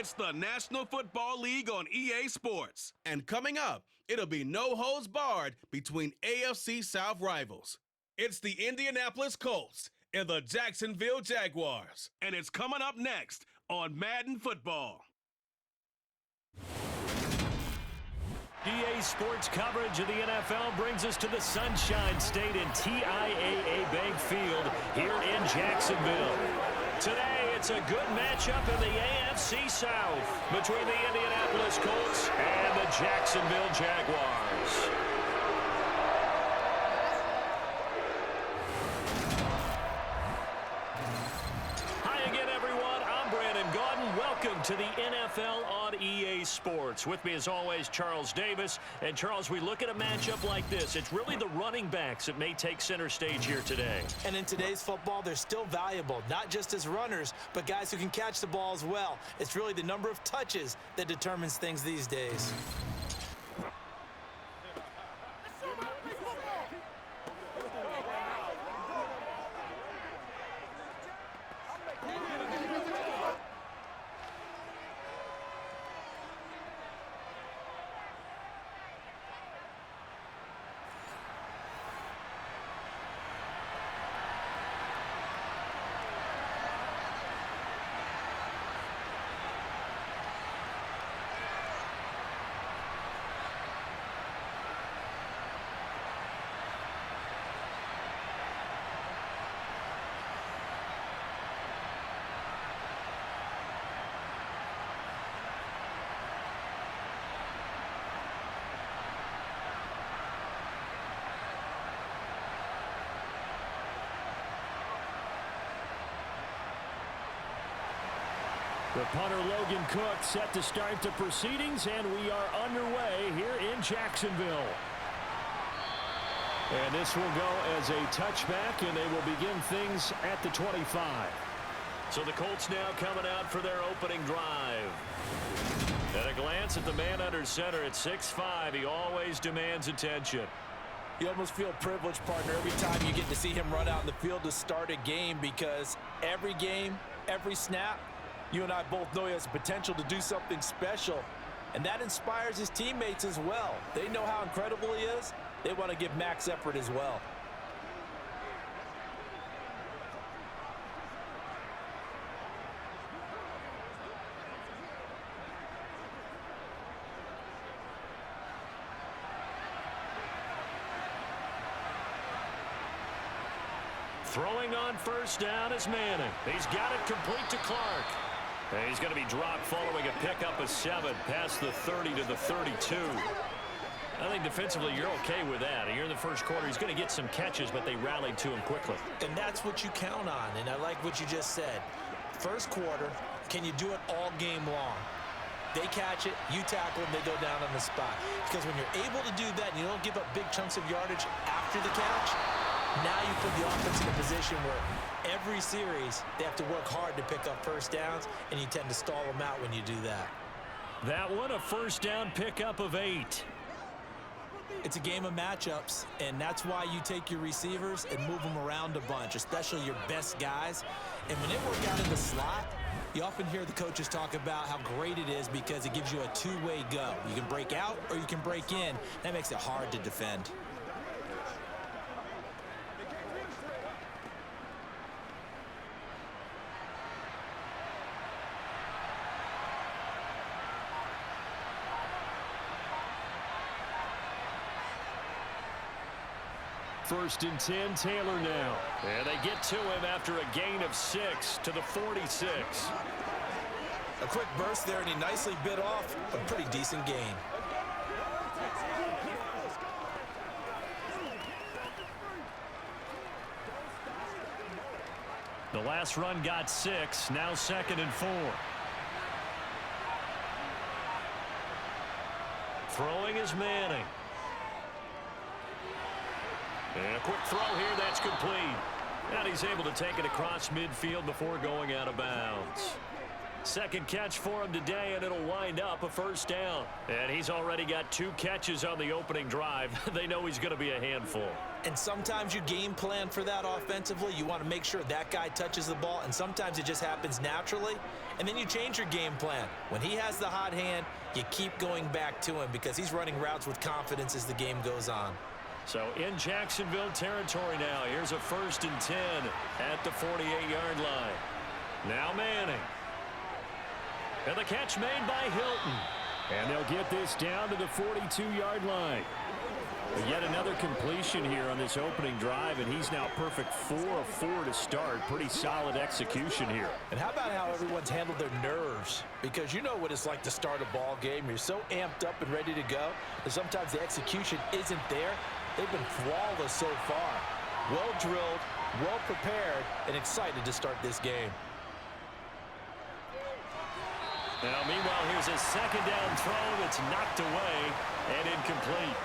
It's the National Football League on EA Sports. And coming up, it'll be no holds barred between AFC South rivals. It's the Indianapolis Colts and the Jacksonville Jaguars. And it's coming up next on Madden Football. EA Sports coverage of the NFL brings us to the Sunshine State in TIAA Bank Field here in Jacksonville. Today, it's a good matchup in the AFC South between the Indianapolis Colts and the Jacksonville Jaguars. Welcome to the NFL on EA Sports. With me, as always, Charles Davis. And, Charles, we look at a matchup like this. It's really the running backs that may take center stage here today. And in today's football, they're still valuable, not just as runners, but guys who can catch the ball as well. It's really the number of touches that determines things these days. The punter Logan Cook set to start the proceedings, and we are underway here in Jacksonville. And this will go as a touchback, and they will begin things at the 25. So the Colts now coming out for their opening drive. At a glance at the man under center at 6'5", he always demands attention. You almost feel privileged, partner, every time you get to see him run out in the field to start a game, because every game, every snap, you and I both know he has the potential to do something special, and that inspires his teammates as well. They know how incredible he is. They want to give max effort as well. Throwing on first down is Manning. He's got it complete to Clark. And he's going to be dropped following a pickup of 7 past the 30 to the 32. I think defensively you're okay with that. Here in the first quarter, he's going to get some catches, but they rallied to him quickly. And that's what you count on, and I like what you just said. First quarter, can you do it all game long? They catch it, you tackle them, they go down on the spot. Because when you're able to do that and you don't give up big chunks of yardage after the catch, now you put the offense in a position where every series they have to work hard to pick up first downs, and you tend to stall them out when you do that. That one, a first down pickup of 8. It's a game of matchups, and that's why you take your receivers and move them around a bunch, especially your best guys. And when they work out in the slot, you often hear the coaches talk about how great it is because it gives you a two-way go. You can break out or you can break in. That makes it hard to defend. First and 10, Taylor now. And they get to him after a gain of 6 to the 46. A quick burst there, and he nicely bit off a pretty decent gain. The last run got 6, now 2nd and 4. Throwing is Manning. And a quick throw here, that's complete. And he's able to take it across midfield before going out of bounds. Second catch for him today, and it'll wind up a first down. And he's already got 2 catches on the opening drive. They know he's going to be a handful. And sometimes you game plan for that offensively. You want to make sure that guy touches the ball, and sometimes it just happens naturally. And then you change your game plan. When he has the hot hand, you keep going back to him because he's running routes with confidence as the game goes on. So in Jacksonville territory now, here's a 1st and 10 at the 48-yard line. Now Manning. And the catch made by Hilton. And they'll get this down to the 42-yard line. Yet another completion here on this opening drive, and he's now perfect 4 of 4 to start. Pretty solid execution here. And how about how everyone's handled their nerves? Because you know what it's like to start a ball game. You're so amped up and ready to go, and sometimes the execution isn't there. They've been flawless so far. Well drilled, well prepared, and excited to start this game. Now, meanwhile, here's a 2nd down throw that's knocked away and incomplete.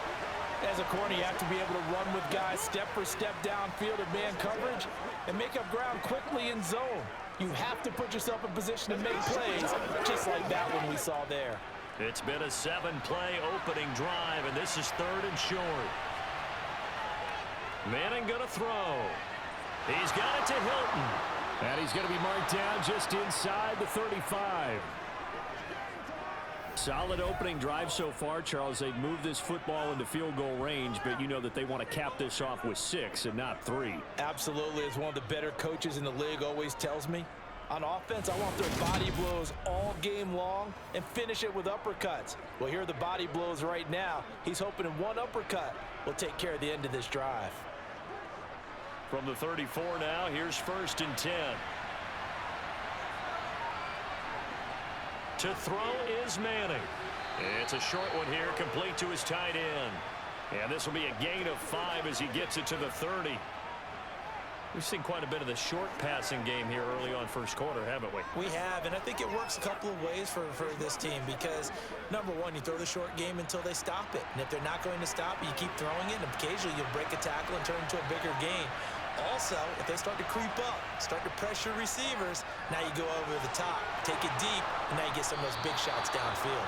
As a corner, you have to be able to run with guys step for step downfield in man coverage and make up ground quickly in zone. You have to put yourself in position to make plays, just like that one we saw there. It's been a 7-play opening drive, and this is 3rd and short. Manning going to throw. He's got it to Hilton. And he's going to be marked down just inside the 35. Solid opening drive so far, Charles. They've moved this football into field goal range, but you know that they want to cap this off with 6 and not 3. Absolutely. As one of the better coaches in the league always tells me, on offense, I want their body blows all game long and finish it with uppercuts. Well, here are the body blows right now. He's hoping in one uppercut will take care of the end of this drive. From the 34 now, here's 1st and 10. To throw is Manning. It's a short one here, complete to his tight end. And this will be a gain of 5 as he gets it to the 30. We've seen quite a bit of the short passing game here early on first quarter, haven't we? We have, and I think it works a couple of ways for this team because, number one, you throw the short game until they stop it. And if they're not going to stop it, you keep throwing it, and occasionally you'll break a tackle and turn into a bigger gain. Also, if they start to creep up, start to pressure receivers, now you go over the top, take it deep, and now you get some of those big shots downfield.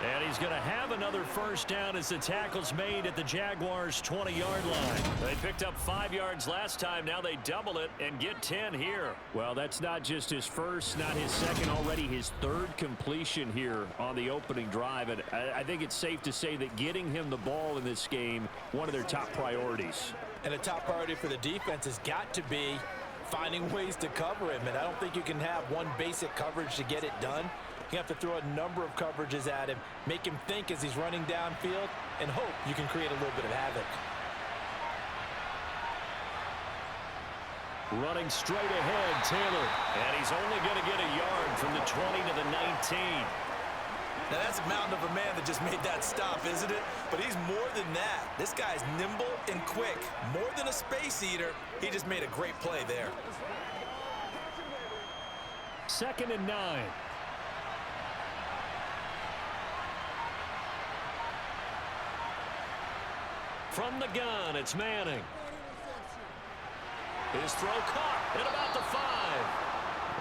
And he's going to have another first down as the tackle's made at the Jaguars' 20-yard line. They picked up 5 yards last time. Now they double it and get 10 here. Well, that's not just his first, not his second, already his 3rd completion here on the opening drive. And I think it's safe to say that getting him the ball in this game, one of their top priorities. And a top priority for the defense has got to be finding ways to cover him. And I don't think you can have one basic coverage to get it done. You have to throw a number of coverages at him, make him think as he's running downfield, and hope you can create a little bit of havoc. Running straight ahead, Taylor. And he's only going to get a yard from the 20 to the 19. Now that's a mountain of a man that just made that stop, isn't it? But he's more than that. This guy's nimble and quick. More than a space eater, he just made a great play there. 2nd and 9. From the gun, it's Manning. His throw caught at about the 5.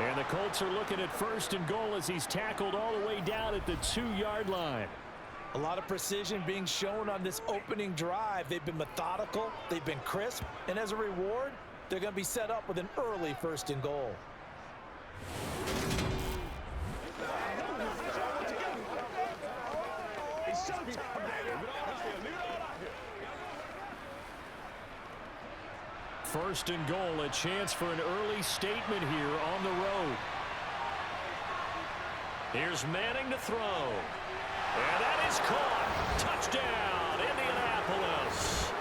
And the Colts are looking at 1st and goal as he's tackled all the way down at the 2-yard line. A lot of precision being shown on this opening drive. They've been methodical, they've been crisp, and as a reward, they're going to be set up with an early 1st and goal. First and goal, a chance for an early statement here on the road. Here's Manning to throw. And that is caught. Touchdown, Indianapolis.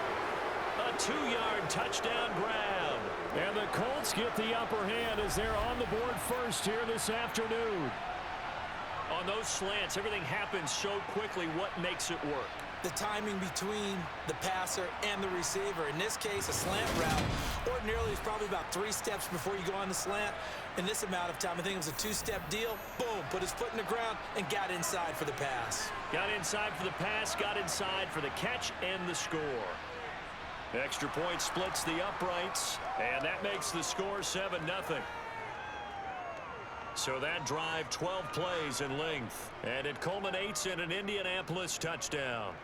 A 2-yard touchdown grab. And the Colts get the upper hand as they're on the board first here this afternoon. On those slants, everything happens so quickly. What makes it work? The timing between the passer and the receiver. In this case, a slant route ordinarily is probably about 3 steps before you go on the slant. In this amount of time, I think it was a 2-step deal. Boom, put his foot in the ground and got inside for the pass. Got inside for the pass, got inside for the catch and the score. Extra point splits the uprights, and that makes the score 7-0. So that drive, 12 plays in length, and it culminates in an Indianapolis touchdown.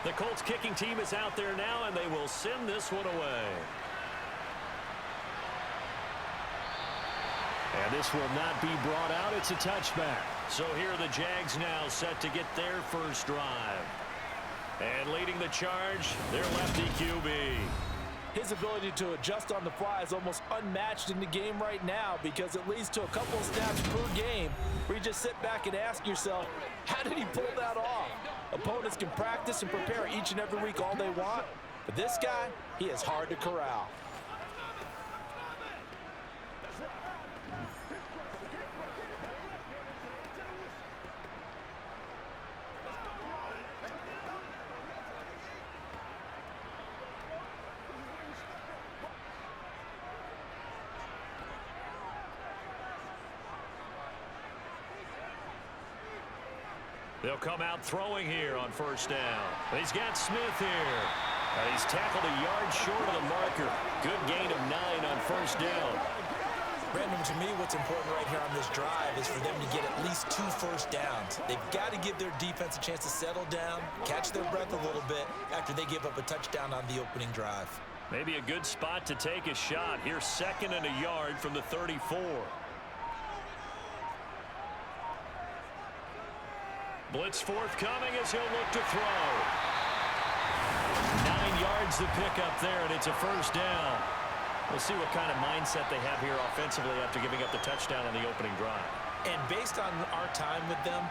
The Colts kicking team is out there now, and they will send this one away. And this will not be brought out. It's a touchback. So here are the Jags now set to get their first drive. And leading the charge, their lefty QB. His ability to adjust on the fly is almost unmatched in the game right now because it leads to a couple of snaps per game where you just sit back and ask yourself, how did he pull that off? Opponents can practice and prepare each and every week all they want, but this guy, he is hard to corral. They'll come out throwing here on first down. He's got Smith here. He's tackled a yard short of the marker. Good gain of 9 on first down. Brandon, to me, what's important right here on this drive is for them to get at least 2 first downs. They've got to give their defense a chance to settle down, catch their breath a little bit after they give up a touchdown on the opening drive. Maybe a good spot to take a shot. Here's 2nd and a yard from the 34. Blitz forthcoming as he'll look to throw. 9 yards to pick up there, and it's a first down. We'll see what kind of mindset they have here offensively after giving up the touchdown on the opening drive. And based on our time with them,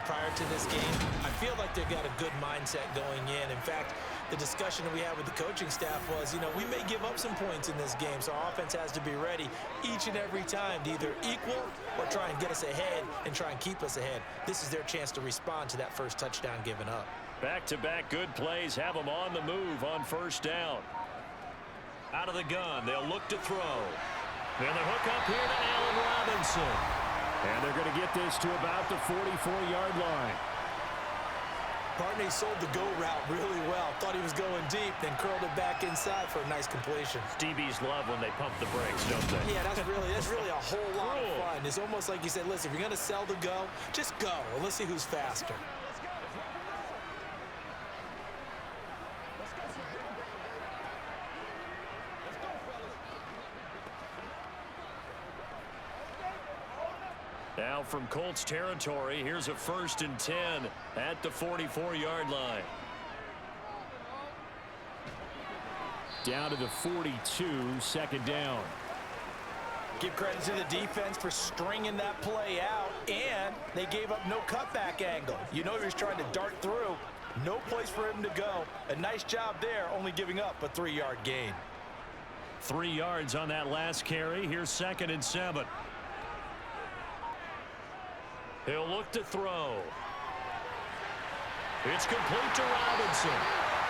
prior to this game, I feel like they've got a good mindset going in. In fact, the discussion that we had with the coaching staff was, we may give up some points in this game, so our offense has to be ready each and every time to either equal or try and get us ahead and try and keep us ahead. This is their chance to respond to that first touchdown given up. Back-to-back good plays have them on the move on first down. Out of the gun, they'll look to throw. Then the hook up here to Allen Robinson. And they're going to get this to about the 44-yard line. Barney sold the go route really well. Thought he was going deep, then curled it back inside for a nice completion. DBs love when they pump the brakes, don't they? Yeah, that's really a whole lot of fun. It's almost like you said, listen, if you're going to sell the go, just go, and let's see who's faster. Now from Colts territory, here's a 1st and 10 at the 44-yard line. Down to the 42, 2nd down. Give credit to the defense for stringing that play out, and they gave up no cutback angle. He was trying to dart through. No place for him to go. A nice job there, only giving up a 3-yard gain. 3 yards on that last carry. Here's 2nd and 7. He'll look to throw. It's complete to Robinson.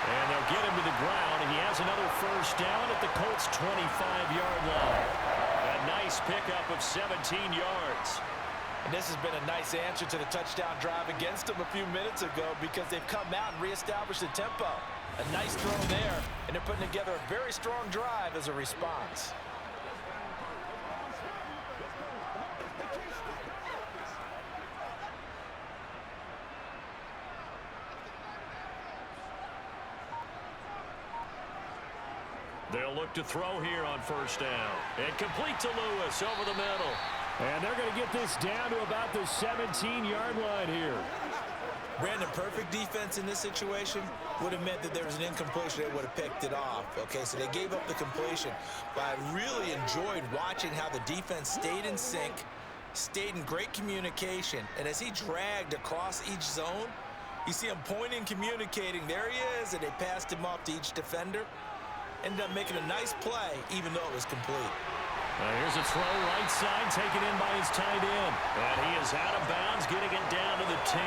And they'll get him to the ground, and he has another first down at the Colts' 25-yard line. A nice pickup of 17 yards. And this has been a nice answer to the touchdown drive against them a few minutes ago because they've come out and reestablished the tempo. A nice throw there, and they're putting together a very strong drive as a response. They'll look to throw here on first down. And complete to Lewis over the middle. And they're going to get this down to about the 17-yard line here. Brandon, perfect defense in this situation would have meant that there was an incompletion. They would have picked it off. Okay, so they gave up the completion. But I really enjoyed watching how the defense stayed in sync, stayed in great communication. And as he dragged across each zone, you see him pointing, communicating. There he is, and they passed him off to each defender. Ended up making a nice play, even though it was complete. Here's a throw right side taken in by his tight end. And he is out of bounds, getting it down to the 10.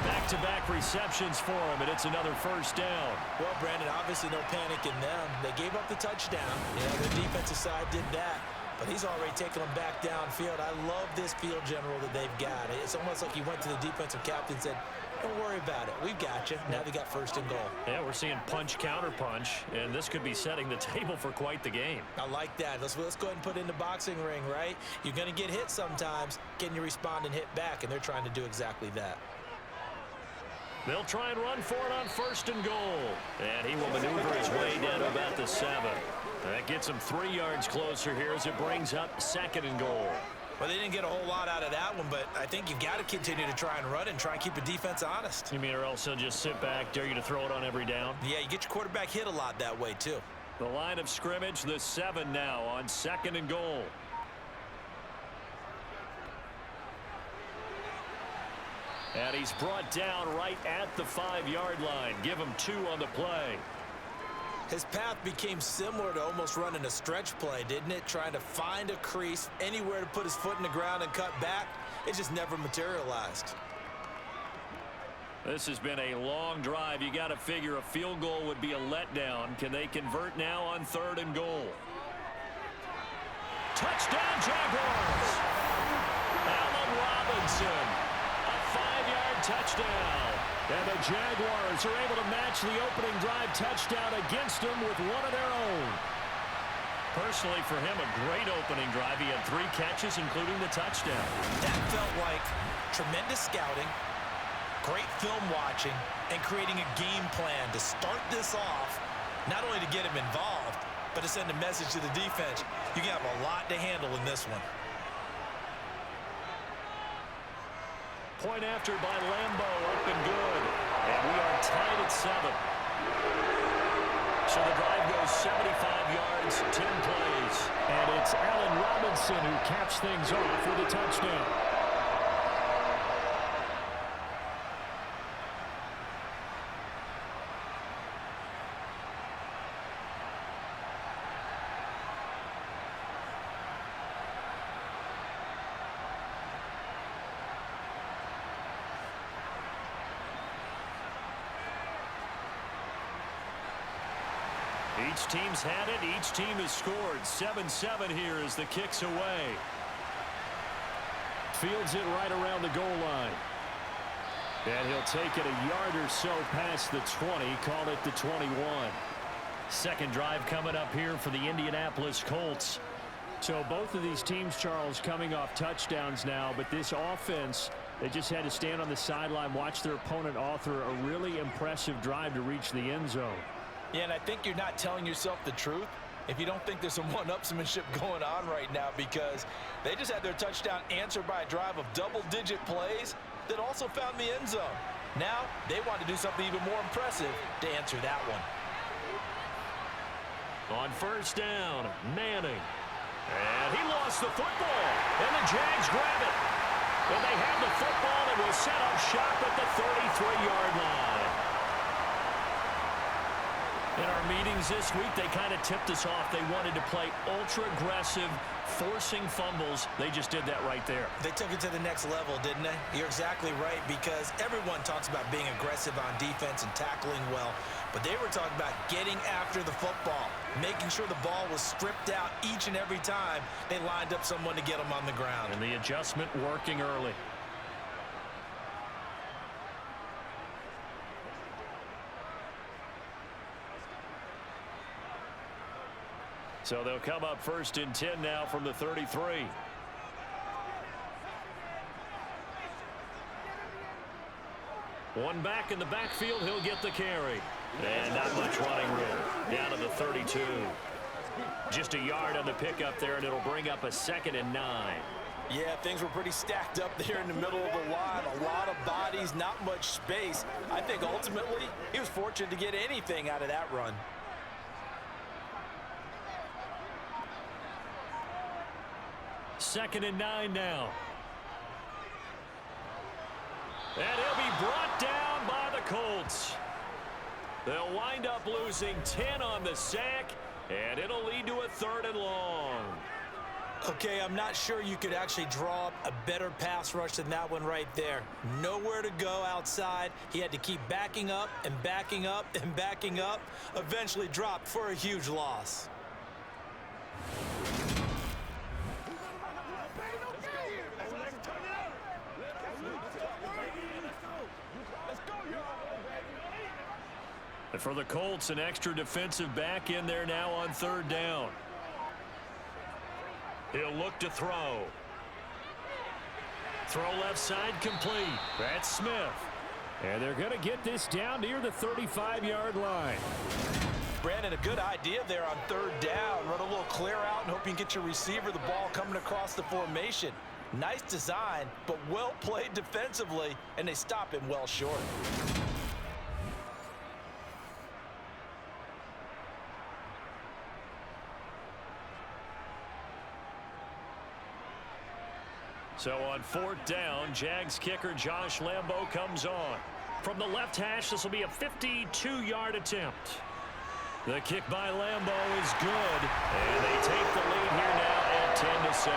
Back-to-back receptions for him, and it's another first down. Well, Brandon, obviously no panic in them. They gave up the touchdown. The defensive side did that. But he's already taken them back downfield. I love this field general that they've got. It's almost like he went to the defensive captain and said, don't worry about it. We've got you. Now they got first and goal. Yeah, we're seeing punch, counter punch, and this could be setting the table for quite the game. I like that. Let's go ahead and put it in the boxing ring, right? You're going to get hit sometimes. Can you respond and hit back? And they're trying to do exactly that. They'll try and run for it on first and goal. And he will maneuver his way down to about the 7. That gets him 3 yards closer here as it brings up second and goal. Well, they didn't get a whole lot out of that one, but I think you've got to continue to try and run and try and keep the defense honest. You mean or else he'll just sit back, dare you to throw it on every down? Yeah, you get your quarterback hit a lot that way, too. The line of scrimmage, the 7 now on second and goal. And he's brought down right at the 5-yard line. Give him 2 on the play. His path became similar to almost running a stretch play, didn't it? Trying to find a crease, anywhere to put his foot in the ground and cut back. It just never materialized. This has been a long drive. You got to figure a field goal would be a letdown. Can they convert now on third and goal? Touchdown, Jaguars! Allen Robinson. A 5-yard touchdown. And the Jaguars are able to match the opening drive touchdown against them with one of their own. Personally, for him, a great opening drive. He had 3 catches, including the touchdown. That felt like tremendous scouting, great film watching, and creating a game plan to start this off, not only to get him involved, but to send a message to the defense. You can have a lot to handle in this one. Point after by Lambeau, up and good. And we are tied at 7. So the drive goes 75 yards, 10 plays. And it's Allen Robinson who caps things off with a touchdown. Each team's had it. Each team has scored. 7-7 here as the kick's away. Fields it right around the goal line. And he'll take it a yard or so past the 20. Call it the 21. Second drive coming up here for the Indianapolis Colts. So both of these teams, Charles, coming off touchdowns now, but this offense, they just had to stand on the sideline, watch their opponent author a really impressive drive to reach the end zone. Yeah, and I think you're not telling yourself the truth if you don't think there's some one-upsmanship going on right now, because they just had their touchdown answered by a drive of double-digit plays that also found the end zone. Now they want to do something even more impressive to answer that one. On first down, Manning. And he lost the football. And the Jags grab it. And they have the football and will set up shop at the 33-yard line. In our meetings this week, they kind of tipped us off. They wanted to play ultra-aggressive, forcing fumbles. They just did that right there. They took it to the next level, didn't they? You're exactly right, because everyone talks about being aggressive on defense and tackling well, but they were talking about getting after the football, making sure the ball was stripped out each and every time they lined up someone to get them on the ground. And the adjustment working early. So they'll come up first and 10 now from the 33. One back in the backfield, he'll get the carry. And not much running room. Down to the 32. Just a yard on the pickup there, and it'll bring up a 2nd and 9. Yeah, things were pretty stacked up there in the middle of the line. A lot of bodies, not much space. I think ultimately he was fortunate to get anything out of that run. Second and 9 now. And he'll be brought down by the Colts. They'll wind up losing 10 on the sack, And it'll lead to a 3rd and long. Okay, I'm not sure you could actually draw up a better pass rush than that one right there. Nowhere to go outside. He had to keep backing up and backing up and backing up. Eventually dropped for a huge loss. And for the Colts, an extra defensive back in there now on 3rd down. He'll look to throw. Throw left side complete. That's Smith. And they're going to get this down near the 35-yard line. Brandon, a good idea there on 3rd down. Run a little clear out and hope you can get your receiver the ball coming across the formation. Nice design, but well played defensively, and they stop him well short. So on 4th down, Jags kicker Josh Lambo comes on. From the left hash, this will be a 52-yard attempt. The kick by Lambo is good, and they take the lead here now at 10-7.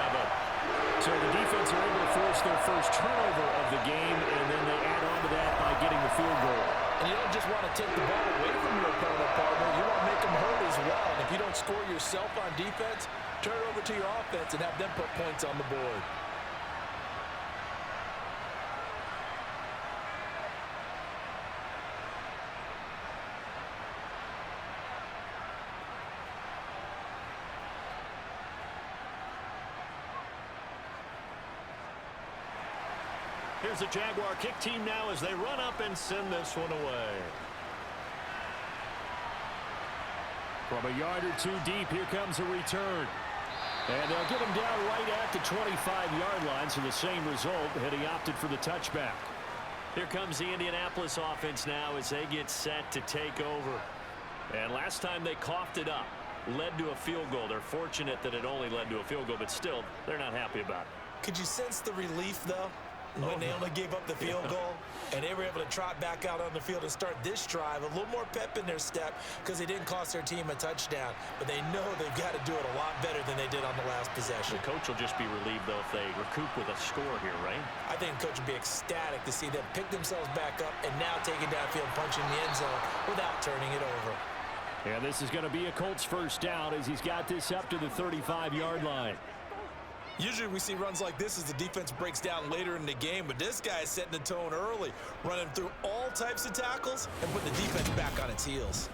So the defense are able to force their first turnover of the game, and then they add on to that by getting the field goal. And you don't just want to take the ball away from your opponent, partner. You want to make them hurt as well. And if you don't score yourself on defense, turn it over to your offense and have them put points on the board. Here's the Jaguar kick team now as they run up and send this one away. From a yard or two deep, here comes a return. And they'll get him down right at the 25-yard line, so the same result, had he opted for the touchback. Here comes the Indianapolis offense now as they get set to take over. And last time they coughed it up, led to a field goal. They're fortunate that it only led to a field goal, but still, they're not happy about it. Could you sense the relief, though, when they only gave up the field goal and they were able to trot back out on the field and start this drive? A little more pep in their step because they didn't cost their team a touchdown, but they know they've got to do it a lot better than they did on the last possession. The coach will just be relieved, though, if they recoup with a score here, right? I think the coach would be ecstatic to see them pick themselves back up and now take it downfield, punching the end zone without turning it over. And this is going to be a Colts first down as he's got this up to the 35-yard line. Usually we see runs like this as the defense breaks down later in the game, but this guy is setting the tone early, running through all types of tackles and putting the defense back on its heels.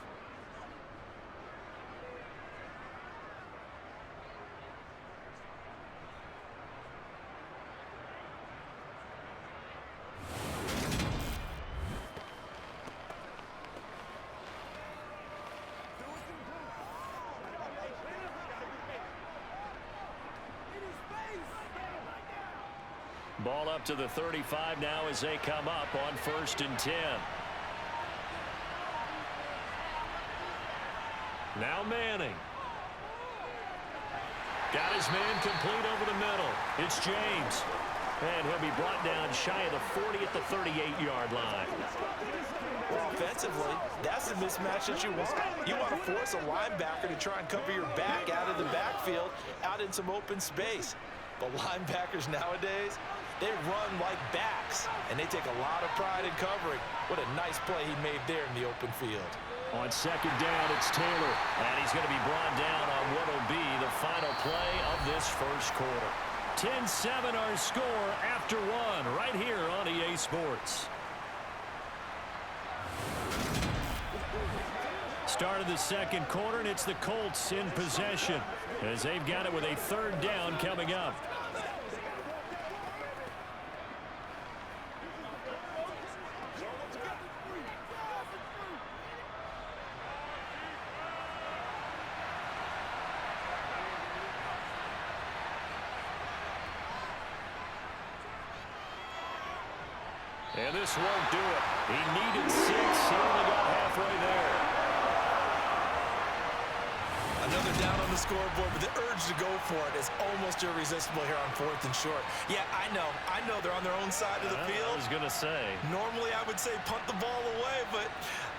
Ball up to the 35 now as they come up on 1st and 10. Now Manning. Got his man complete over the middle. It's James. And he'll be brought down shy of the 40 at the 38-yard line. Well, offensively, that's the mismatch that you want. You want to force a linebacker to try and cover your back out of the backfield, out in some open space. But linebackers nowadays, they run like backs, and they take a lot of pride in covering. What a nice play he made there in the open field. On 2nd down, it's Taylor. And he's going to be brought down on what will be the final play of this first quarter. 10-7 our score after one right here on EA Sports. Start of the second quarter, and it's the Colts in possession as they've got it with a 3rd down coming up. And this won't do it. He needed 6. He only got halfway there. Another down on the scoreboard, but the urge to go for it is almost irresistible here on 4th and short. Yeah, I know they're on their own side of the field. I was going to say. Normally I would say punt the ball away, but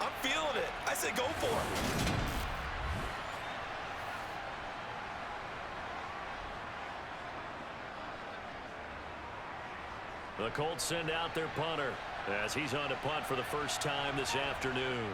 I'm feeling it. I say go for it. The Colts send out their punter as he's on to punt for the first time this afternoon.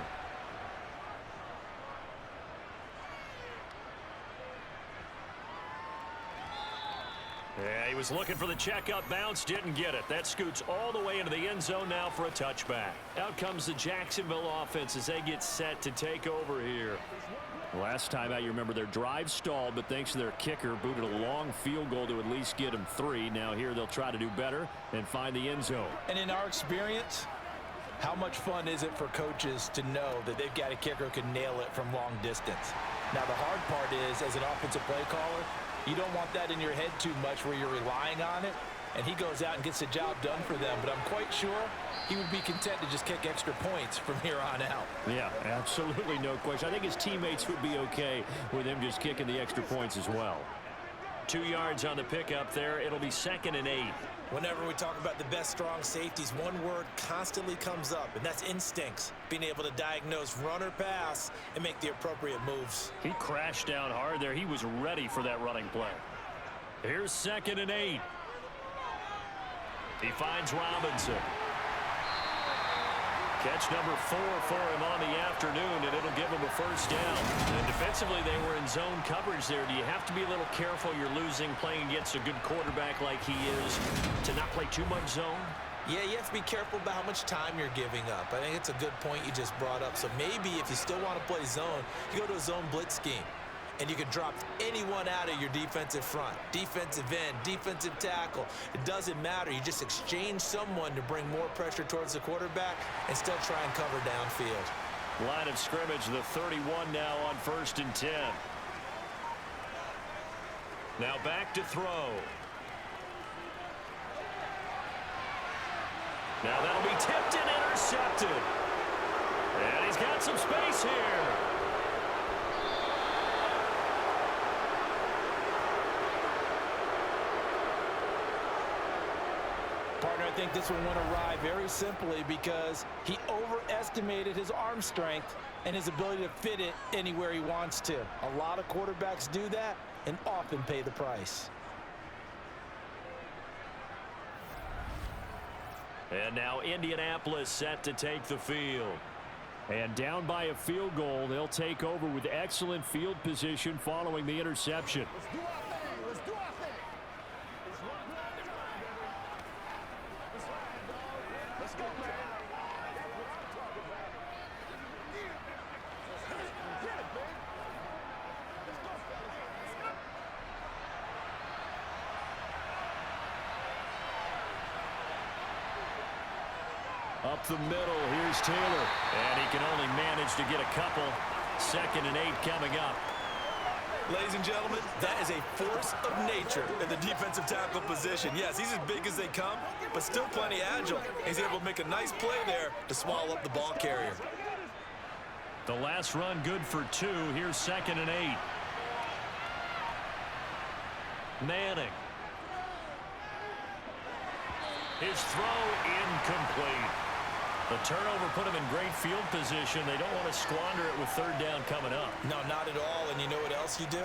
Yeah, he was looking for the checkup bounce, didn't get it. That scoots all the way into the end zone now for a touchback. Out comes the Jacksonville offense as they get set to take over here. Last time out, you remember their drive stalled, but thanks to their kicker, booted a long field goal to at least get them 3. Now here they'll try to do better and find the end zone. And in our experience, how much fun is it for coaches to know that they've got a kicker who can nail it from long distance? Now the hard part is, as an offensive play caller, you don't want that in your head too much where you're relying on it, and he goes out and gets the job done for them. But I'm quite sure he would be content to just kick extra points from here on out. Yeah, absolutely no question. I think his teammates would be okay with him just kicking the extra points as well. 2 yards on the pickup there. It'll be 2nd and 8. Whenever we talk about the best strong safeties, one word constantly comes up, and that's instincts. Being able to diagnose run or pass and make the appropriate moves. He crashed down hard there. He was ready for that running play. Here's 2nd and 8. He finds Robinson. Catch number 4 for him on the afternoon, and it'll give him a first down. And defensively, they were in zone coverage there. Do you have to be a little careful? You're losing playing against a good quarterback like he is to not play too much zone? Yeah, you have to be careful about how much time you're giving up. I think it's a good point you just brought up. So maybe if you still want to play zone, you go to a zone blitz scheme. And you can drop anyone out of your defensive front, defensive end, defensive tackle. It doesn't matter. You just exchange someone to bring more pressure towards the quarterback and still try and cover downfield. Line of scrimmage, the 31 now on 1st and 10. Now back to throw. Now that'll be tipped and intercepted. And he's got some space here. Partner, I think this one went awry very simply because he overestimated his arm strength and his ability to fit it anywhere he wants to. A lot of quarterbacks do that and often pay the price. And now Indianapolis set to take the field. And down by a field goal, they'll take over with excellent field position following the interception. Up the middle, here's Taylor. And he can only manage to get a couple. 2nd and 8 coming up. Ladies and gentlemen, that is a force of nature in the defensive tackle position. Yes, he's as big as they come, but still plenty agile. He's able to make a nice play there to swallow up the ball carrier. The last run good for 2. Here's 2nd and 8. Manning. His throw incomplete. The turnover put him in great field position. They don't want to squander it with 3rd down coming up. No, not at all. And you know what else you do?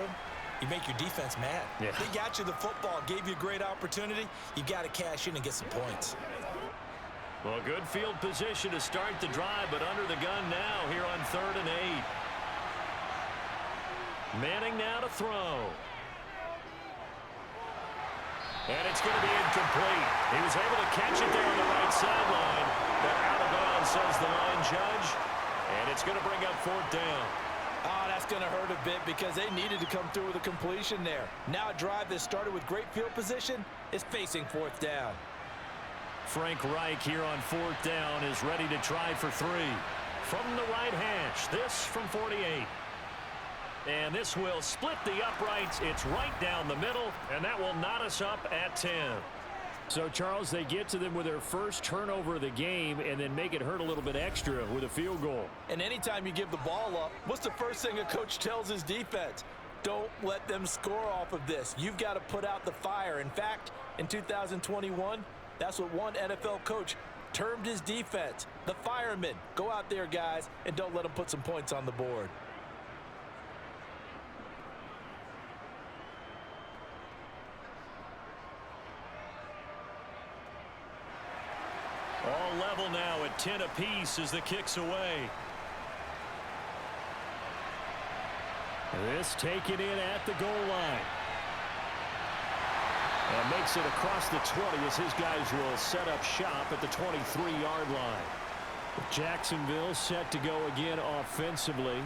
You make your defense mad. Yeah. They got you the football, gave you a great opportunity. You got to cash in and get some points. Well, good field position to start the drive, but under the gun now here on 3rd and 8. Manning now to throw. And it's going to be incomplete. He was able to catch it there on the right sideline. But out of bounds, says the line judge. And it's going to bring up 4th down. Oh, that's going to hurt a bit because they needed to come through with a completion there. Now a drive that started with great field position is facing 4th down. Frank Reich here on 4th down is ready to try for 3. From the right hash, this from 48. And this will split the uprights. It's right down the middle, and that will knot us up at 10. So, Charles, they get to them with their first turnover of the game and then make it hurt a little bit extra with a field goal. And anytime you give the ball up, what's the first thing a coach tells his defense? Don't let them score off of this. You've got to put out the fire. In fact, in 2021, that's what one NFL coach termed his defense, the firemen. Go out there, guys, and don't let them put some points on the board. level now at 10 apiece as the kick's away. This taken in at the goal line. And makes it across the 20 as his guys will set up shop at the 23-yard line. Jacksonville set to go again offensively.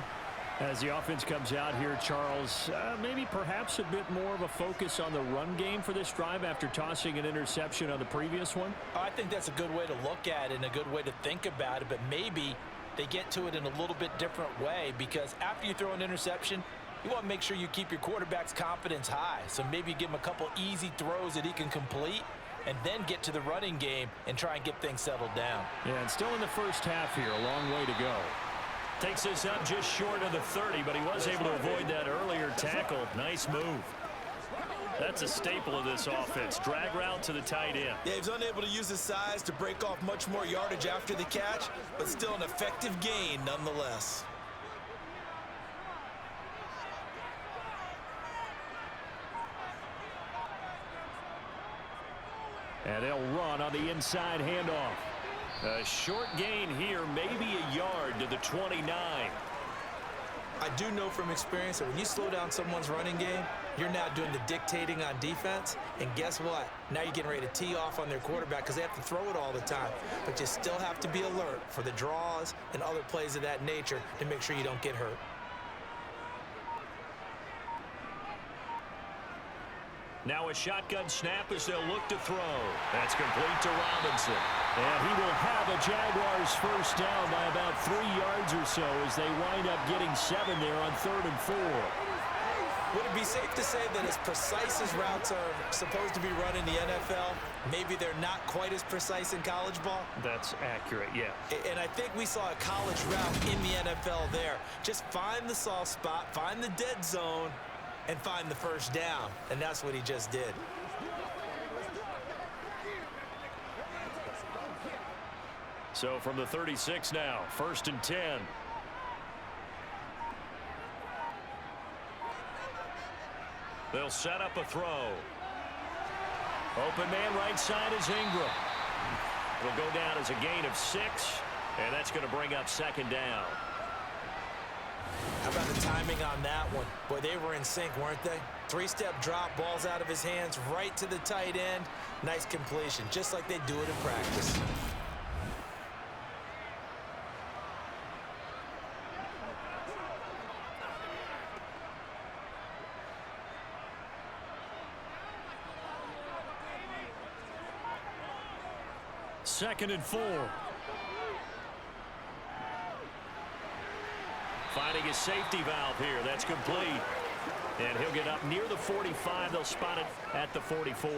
As the offense comes out here, Charles, maybe perhaps a bit more of a focus on the run game for this drive after tossing an interception on the previous one? I think that's a good way to look at it and a good way to think about it, but maybe they get to it in a little bit different way, because after you throw an interception, you want to make sure you keep your quarterback's confidence high. So maybe give him a couple easy throws that he can complete and then get to the running game and try and get things settled down. Yeah, and still in the first half here, a long way to go. Takes this up just short of the 30, but he was able to avoid that earlier tackle. Nice move. That's a staple of this offense. Drag route to the tight end. Yeah, he's unable to use his size to break off much more yardage after the catch, but still an effective gain nonetheless. And they'll run on the inside handoff. A short gain here, maybe a yard to the 29. I do know from experience that when you slow down someone's running game, you're now doing the dictating on defense. And guess what? Now you're getting ready to tee off on their quarterback because they have to throw it all the time. But you still have to be alert for the draws and other plays of that nature to make sure you don't get hurt. Now a shotgun snap as they'll look to throw. That's complete to Robinson. And he will have a Jaguars first down by about 3 yards or so as they wind up getting 7 there on 3rd and 4. Would it be safe to say that as precise as routes are supposed to be run in the NFL, maybe they're not quite as precise in college ball? That's accurate, yeah. And I think we saw a college route in the NFL there. Just find the soft spot, find the dead zone, and find the first down. And that's what he just did. So from the 36 now, 1st and 10. They'll set up a throw. Open man right side is Ingram. It'll go down as a gain of 6, and that's going to bring up 2nd down. How about the timing on that one? Boy, they were in sync, weren't they? 3-step drop, balls out of his hands, right to the tight end. Nice completion, just like they do it in practice. Second and 4. Finding his safety valve here. That's complete. And he'll get up near the 45. They'll spot it at the 44.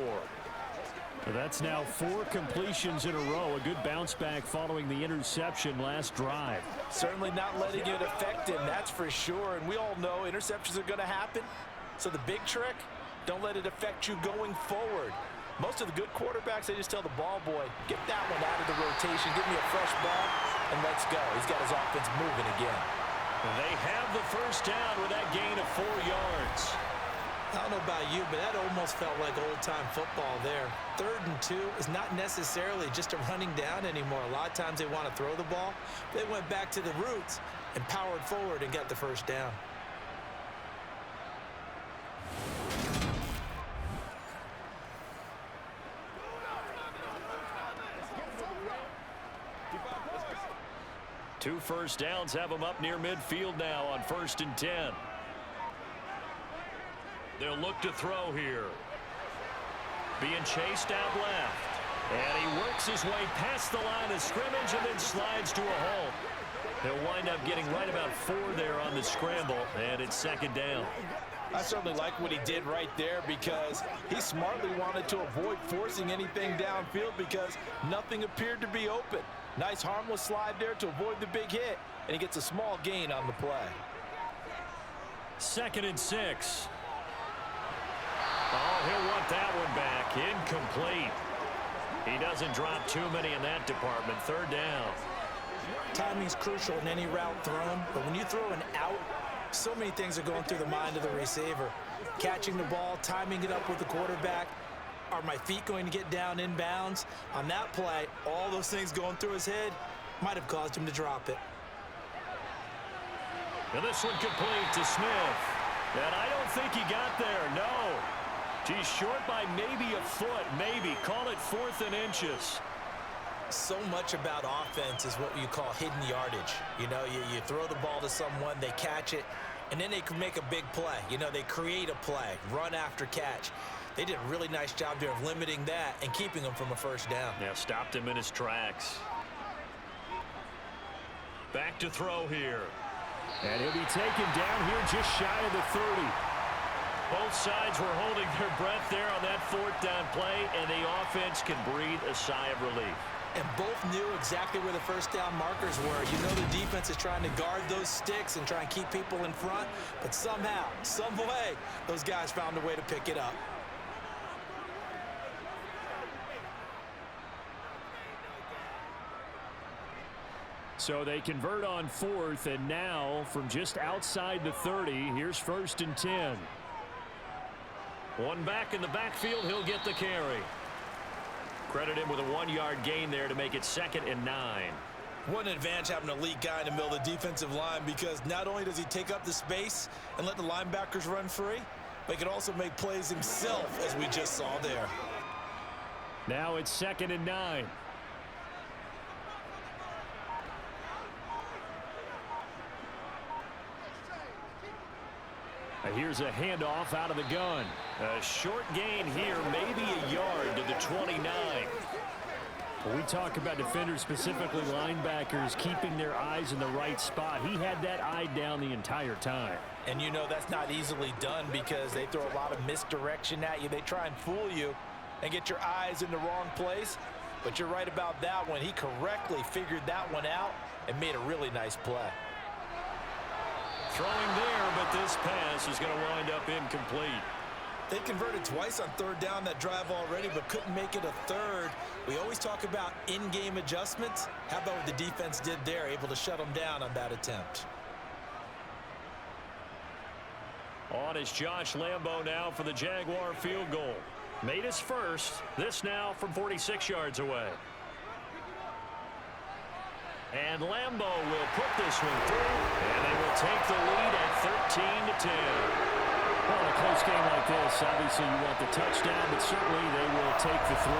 That's now 4 completions in a row. A good bounce back following the interception last drive. Certainly not letting it affect him, that's for sure. And we all know interceptions are going to happen. So the big trick, don't let it affect you going forward. Most of the good quarterbacks, they just tell the ball boy, get that one out of the rotation, give me a fresh ball, and let's go. He's got his offense moving again. They have the first down with that gain of 4 yards. I don't know about you, but that almost felt like old-time football there. 3rd and 2 is not necessarily just a running down anymore. A lot of times they want to throw the ball. They went back to the roots and powered forward and got the first down. Two first downs have them up near midfield now on 1st and 10. They'll look to throw here. Being chased out left. And he works his way past the line of scrimmage and then slides to a halt. They'll wind up getting right about 4 there on the scramble, and it's 2nd down. I certainly like what he did right there because he smartly wanted to avoid forcing anything downfield because nothing appeared to be open. Nice harmless slide there to avoid the big hit, and he gets a small gain on the play. 2nd and 6. Oh, he'll want that one back. Incomplete. He doesn't drop too many in that department. 3rd down. Timing's crucial in any route thrown, but when you throw an out, so many things are going through the mind of the receiver. Catching the ball, timing it up with the quarterback. Are my feet going to get down inbounds? On that play, all those things going through his head might have caused him to drop it. And this one complete to Smith. And I don't think he got there, no. He's short by maybe a foot, maybe. Call it 4th and inches. So much about offense is what you call hidden yardage. You know, you throw the ball to someone, they catch it, and then they can make a big play. You know, they create a play, run after catch. They did a really nice job there of limiting that and keeping him from a first down. Yeah, stopped him in his tracks. Back to throw here. And he'll be taken down here just shy of the 30. Both sides were holding their breath there on that 4th down play, and the offense can breathe a sigh of relief. And both knew exactly where the first down markers were. You know the defense is trying to guard those sticks and try and keep people in front, but somehow, some way, those guys found a way to pick it up. So they convert on 4th, and now from just outside the 30, here's 1st and 10. One back in the backfield, he'll get the carry. Credit him with a 1-yard gain there to make it 2nd and 9. What an advantage having an elite guy in the middle of the defensive line, because not only does he take up the space and let the linebackers run free, but he can also make plays himself, as we just saw there. Now it's 2nd and 9. Here's a handoff out of the gun. A short gain here, maybe a yard to the 29. When we talk about defenders, specifically linebackers, keeping their eyes in the right spot, he had that eye down the entire time. And you know that's not easily done because they throw a lot of misdirection at you. They try and fool you and get your eyes in the wrong place. But you're right about that one. He correctly figured that one out and made a really nice play. Throwing there, but this pass is going to wind up incomplete. They converted twice on 3rd down that drive already, but couldn't make it a 3rd. We always talk about in-game adjustments. How about what the defense did there, able to shut them down on that attempt? On is Josh Lambo now for the Jaguar field goal. Made his first. This now from 46 yards away. And Lambo will put this one through, and they will take the lead at 13-10. Well, in a close game like this, obviously you want the touchdown, but certainly they will take the 3.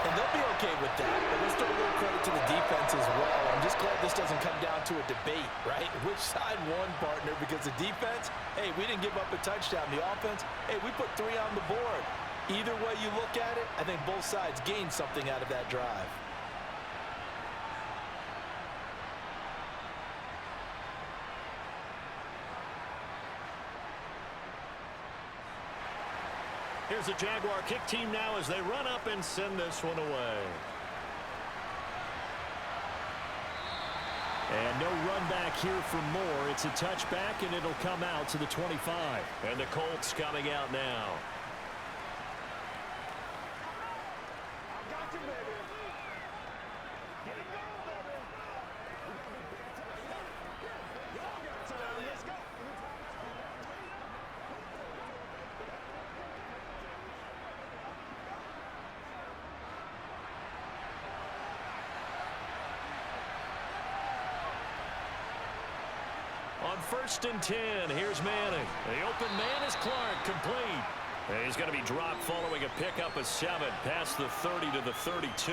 And they'll be okay with that. But let's throw a little credit to the defense as well. I'm just glad this doesn't come down to a debate, right? Which side won, partner? Because the defense, hey, we didn't give up a touchdown. The offense, hey, we put 3 on the board. Either way you look at it, I think both sides gained something out of that drive. Here's the Jaguar kick team now as they run up and send this one away. And no run back here for more. It's a touchback, and it'll come out to the 25. And the Colts coming out now. On 1st and 10, here's Manning. The open man is Clark, complete. And he's going to be dropped following a pickup of 7 past the 30 to the 32.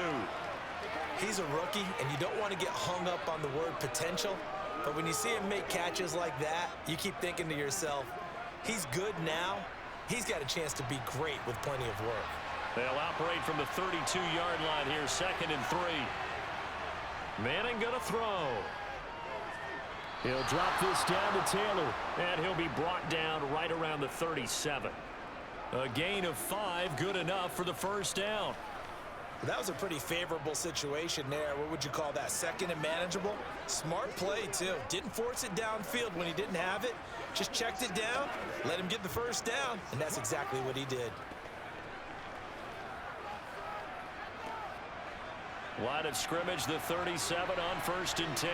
He's a rookie, and you don't want to get hung up on the word potential. But when you see him make catches like that, you keep thinking to yourself, he's good now. He's got a chance to be great with plenty of work. They'll operate from the 32-yard line here, 2nd and 3. Manning going to throw. He'll drop this down to Taylor. And he'll be brought down right around the 37. A gain of 5, good enough for the first down. That was a pretty favorable situation there. What would you call that? 2nd and manageable? Smart play, too. Didn't force it downfield when he didn't have it. Just checked it down, let him get the first down, and that's exactly what he did. Line of scrimmage, the 37 on 1st and 10.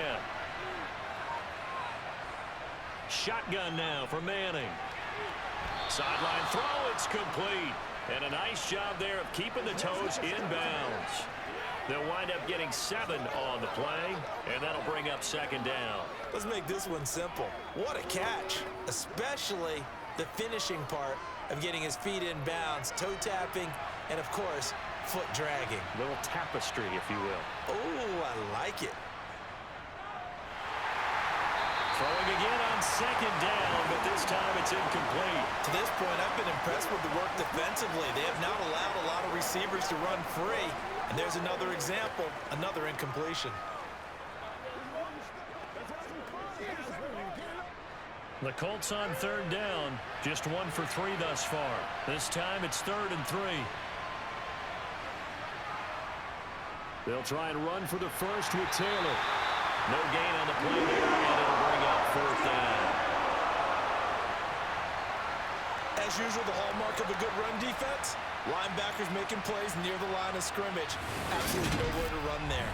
Shotgun now for Manning. Sideline throw, it's complete. And a nice job there of keeping the toes in bounds. They'll wind up getting 7 on the play, and that'll bring up second down. Let's make this one simple. What a catch, especially the finishing part of getting his feet in bounds, toe tapping, and of course, foot dragging. A little tapestry, if you will. Oh, I like it. Throwing again on second down, but this time it's incomplete. To this point, I've been impressed with the work defensively. They have not allowed a lot of receivers to run free. And there's another example, another incompletion. The Colts on third down, just 1 for 3 thus far. This time it's 3rd and 3. They'll try and run for the first with Taylor. No gain on the play there, and it'll bring up 4th down. As usual, the hallmark of a good run defense, linebackers making plays near the line of scrimmage. Absolutely nowhere to run there.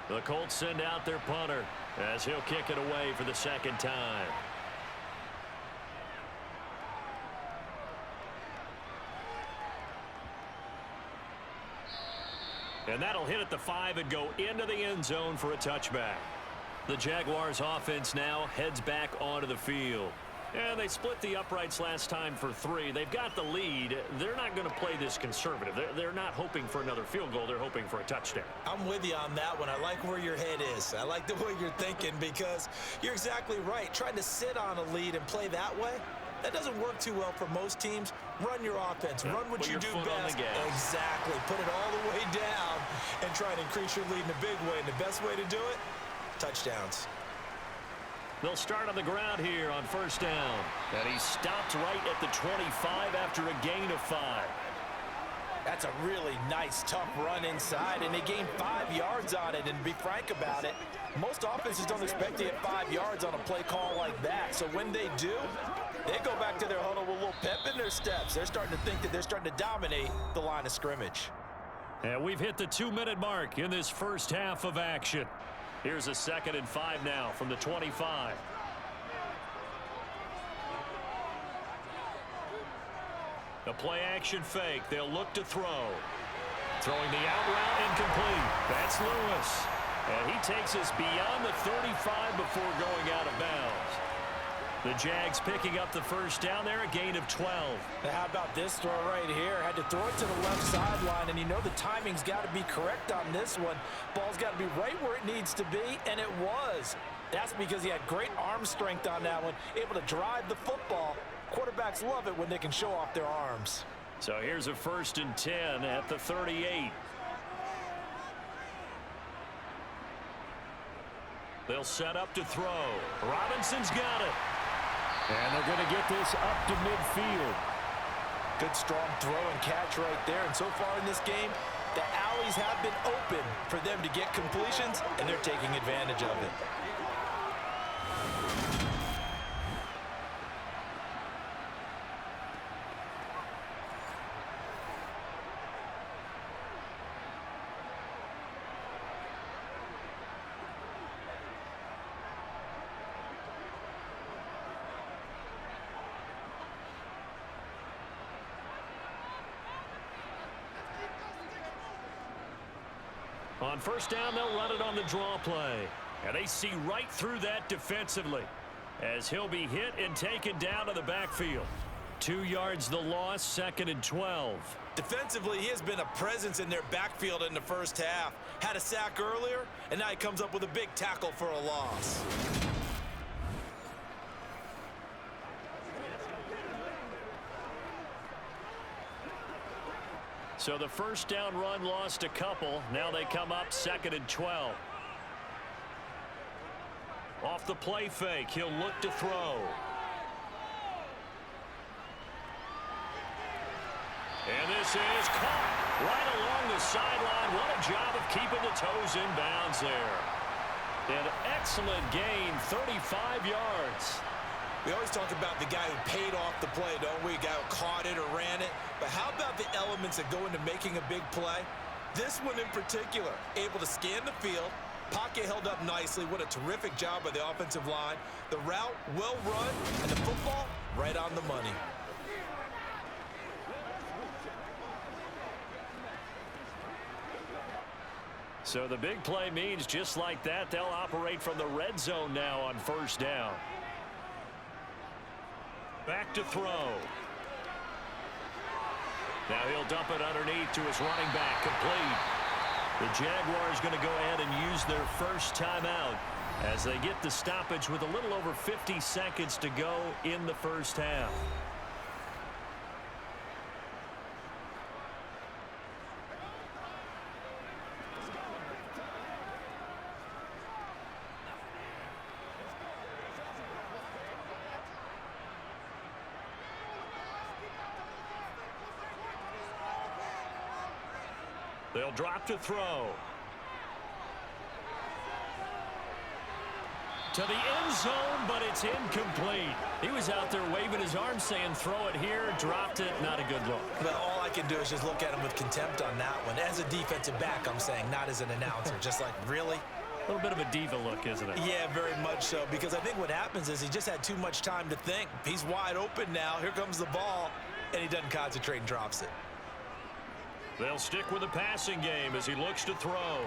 The Colts send out their punter as he'll kick it away for the second time. And that'll hit at the 5 and go into the end zone for a touchback. The Jaguars offense now heads back onto the field. And they split the uprights last time for 3. They've got the lead. They're not going to play this conservative. They're not hoping for another field goal. They're hoping for a touchdown. I'm with you on that one. I like where your head is. I like the way you're thinking because you're exactly right. Trying to sit on a lead and play that way, that doesn't work too well for most teams. Run your offense. Run what you do best. Exactly. Put it all the way down and try and increase your lead in a big way. And the best way to do it, touchdowns. They'll start on the ground here on first down. And he stopped right at the 25 after a gain of 5. That's a really nice, tough run inside, and they gained 5 yards on it. And to be frank about it, most offenses don't expect to get 5 yards on a play call like that. So when they do, they go back to their huddle with a little pep in their steps. They're starting to think that they're starting to dominate the line of scrimmage. And we've hit the 2-minute mark in this first half of action. Here's a 2nd and 5 now from the 25. A play-action fake. They'll look to throw. Throwing the out route incomplete. That's Lewis. And he takes us beyond the 35 before going out of bounds. The Jags picking up the first down there, a gain of 12. Now how about this throw right here? Had to throw it to the left sideline, and you know the timing's got to be correct on this one. Ball's got to be right where it needs to be, and it was. That's because he had great arm strength on that one, able to drive the football. Quarterbacks love it when they can show off their arms. So here's a 1st and 10 at the 38. They'll set up to throw. Robinson's got it. And they're going to get this up to midfield. Good strong throw and catch right there. And so far in this game, the alleys have been open for them to get completions, and they're taking advantage of it. On first down, they'll run it on the draw play. And they see right through that defensively as he'll be hit and taken down to the backfield. 2 yards the loss, 2nd and 12. Defensively, he has been a presence in their backfield in the first half. Had a sack earlier, and now he comes up with a big tackle for a loss. So the first down run lost a couple. Now they come up 2nd and 12. Off the play fake, he'll look to throw. And this is caught right along the sideline. What a job of keeping the toes in bounds there. An excellent gain, 35 yards. We always talk about the guy who paid off the play, don't we? A guy who caught it or ran it. But how about the elements that go into making a big play? This one in particular, able to scan the field, pocket held up nicely. What a terrific job by the offensive line. The route, well run, and the football, right on the money. So the big play means just like that, they'll operate from the red zone now on first down. Back to throw. Now he'll dump it underneath to his running back, complete. The Jaguars going to go ahead and use their first timeout as they get the stoppage with a little over 50 seconds to go in the first half. They'll drop to throw. To the end zone, but it's incomplete. He was out there waving his arms saying, throw it here, dropped it, not a good look. But all I can do is just look at him with contempt on that one. As a defensive back, I'm saying, not as an announcer. Just like, really? A little bit of a diva look, isn't it? Yeah, very much so, because I think what happens is he just had too much time to think. He's wide open now. Here comes the ball, and he doesn't concentrate and drops it. They'll stick with the passing game as he looks to throw.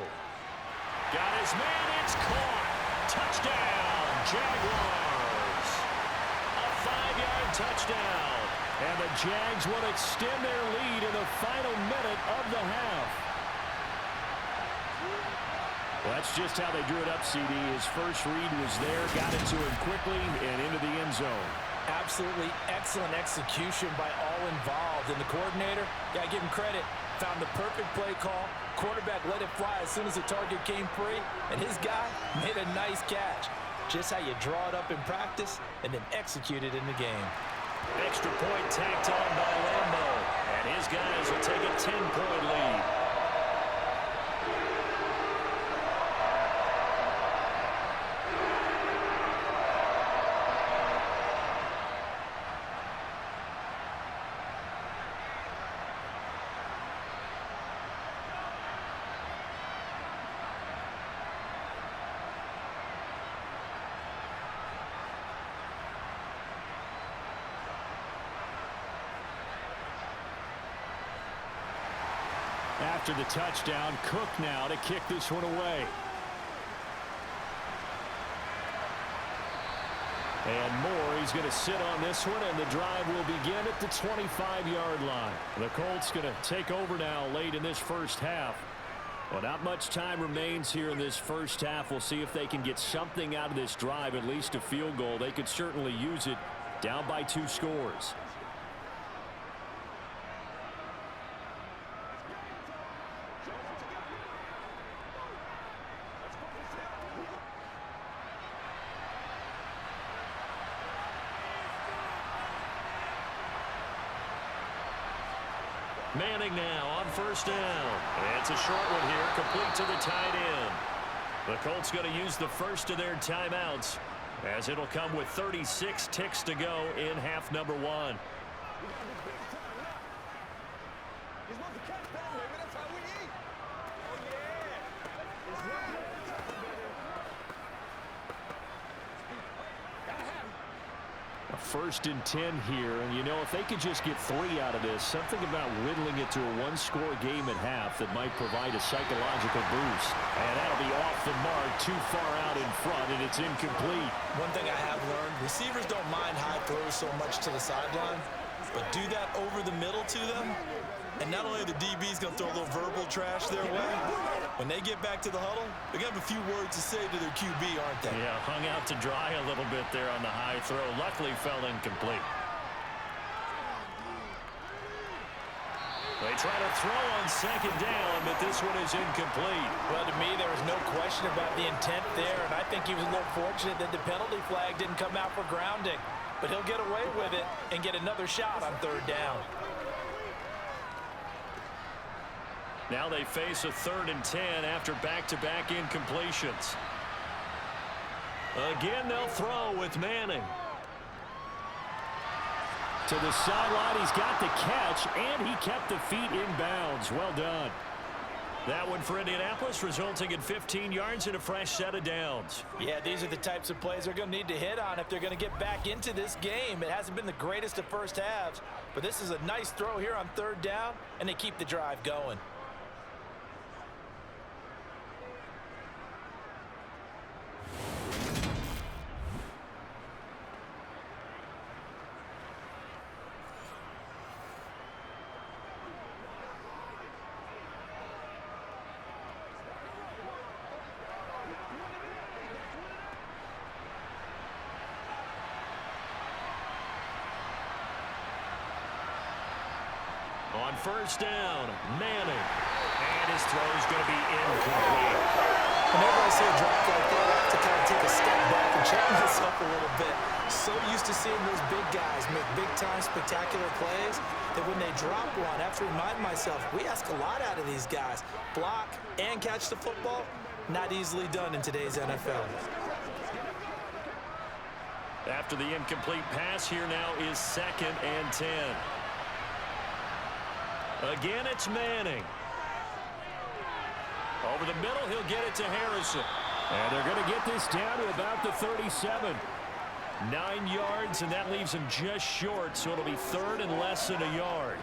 Got his man, it's caught. Touchdown, Jaguars. A 5-yard touchdown. And the Jags will extend their lead in the final minute of the half. Well, that's just how they drew it up, CD. His first read was there, got it to him quickly, and into the end zone. Absolutely excellent execution by all involved. And the coordinator, gotta give him credit, found the perfect play call. Quarterback let it fly as soon as the target came free, and his guy made a nice catch. Just how you draw it up in practice and then execute it in the game. Extra point tacked on by Lambo, and his guys will take a 10-point lead. After the touchdown, Cook now to kick this one away. And Moore, he's going to sit on this one, and the drive will begin at the 25-yard line. The Colts going to take over now late in this first half. Well, not much time remains here in this first half. We'll see if they can get something out of this drive, at least a field goal. They could certainly use it down by 2 scores. Manning now on first down. It's a short one here, complete to the tight end. The Colts going to use the first of their timeouts as it'll come with 36 ticks to go in half number 1. First and 10 here, and you know, if they could just get 3 out of this, something about whittling it to a 1-score game at half that might provide a psychological boost. And that'll be off the mark, too far out in front, and it's incomplete. One thing I have learned, receivers don't mind high throws so much to the sideline, but do that over the middle to them, and not only are the DBs going to throw a little verbal trash their way, when they get back to the huddle, they're going to have a few words to say to their QB, aren't they? Yeah, hung out to dry a little bit there on the high throw. Luckily fell incomplete. They try to throw on second down, but this one is incomplete. Well, to me, there was no question about the intent there, and I think he was a little fortunate that the penalty flag didn't come out for grounding. But he'll get away with it and get another shot on third down. Now they face a 3rd and 10 after back-to-back incompletions. Again, they'll throw with Manning. To the sideline, he's got the catch, and he kept the feet in bounds. Well done. That one for Indianapolis, resulting in 15 yards and a fresh set of downs. Yeah, these are the types of plays they're going to need to hit on if they're going to get back into this game. It hasn't been the greatest of first halves, but this is a nice throw here on third down, and they keep the drive going. On first down, Manning. And his throw is going to be incomplete. Whenever I see a drop like that, I have to kind of take a step back and check myself a little bit. So used to seeing those big guys make big-time spectacular plays that when they drop one, I have to remind myself, we ask a lot out of these guys. Block and catch the football, not easily done in today's NFL. After the incomplete pass, here now is 2nd and 10. Again, it's Manning. Over the middle, he'll get it to Harrison. And they're going to get this down to about the 37. 9 yards, and that leaves him just short, so it'll be 3rd and less than a yard.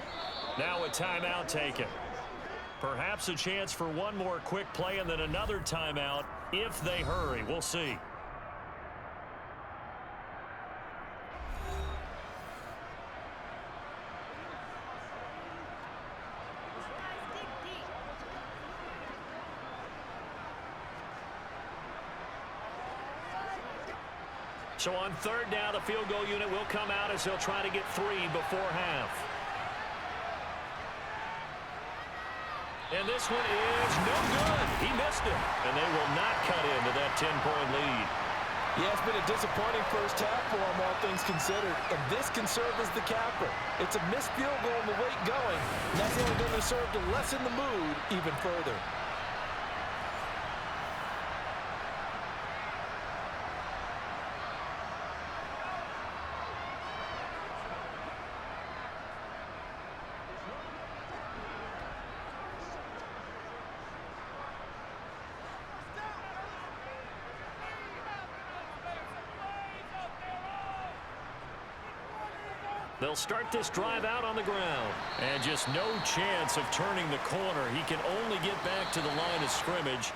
Now a timeout taken. Perhaps a chance for one more quick play and then another timeout if they hurry. We'll see. So on third down, the field goal unit will come out as they'll try to get 3 before half. And this one is no good. He missed it. And they will not cut into that 10-point lead. Yeah, it's been a disappointing first half for them, all things considered. And this can serve as the capper. It's a missed field goal and the weight going. And that's only going to serve to lessen the mood even further. They'll start this drive out on the ground. And just no chance of turning the corner. He can only get back to the line of scrimmage.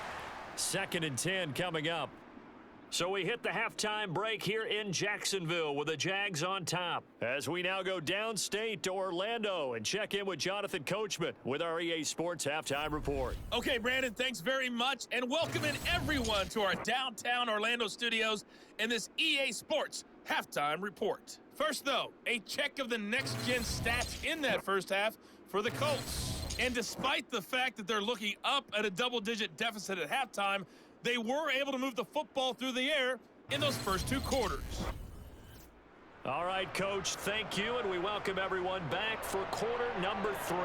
2nd and 10 coming up. So we hit the halftime break here in Jacksonville with the Jags on top. As we now go downstate to Orlando and check in with Jonathan Coachman with our EA Sports Halftime Report. Okay, Brandon, thanks very much, and welcome in everyone to our downtown Orlando studios and this EA Sports Halftime Report. First, though, a check of the next-gen stats in that first half for the Colts. And despite the fact that they're looking up at a double-digit deficit at halftime, they were able to move the football through the air in those first 2 quarters. All right, Coach, thank you, and we welcome everyone back for quarter number 3.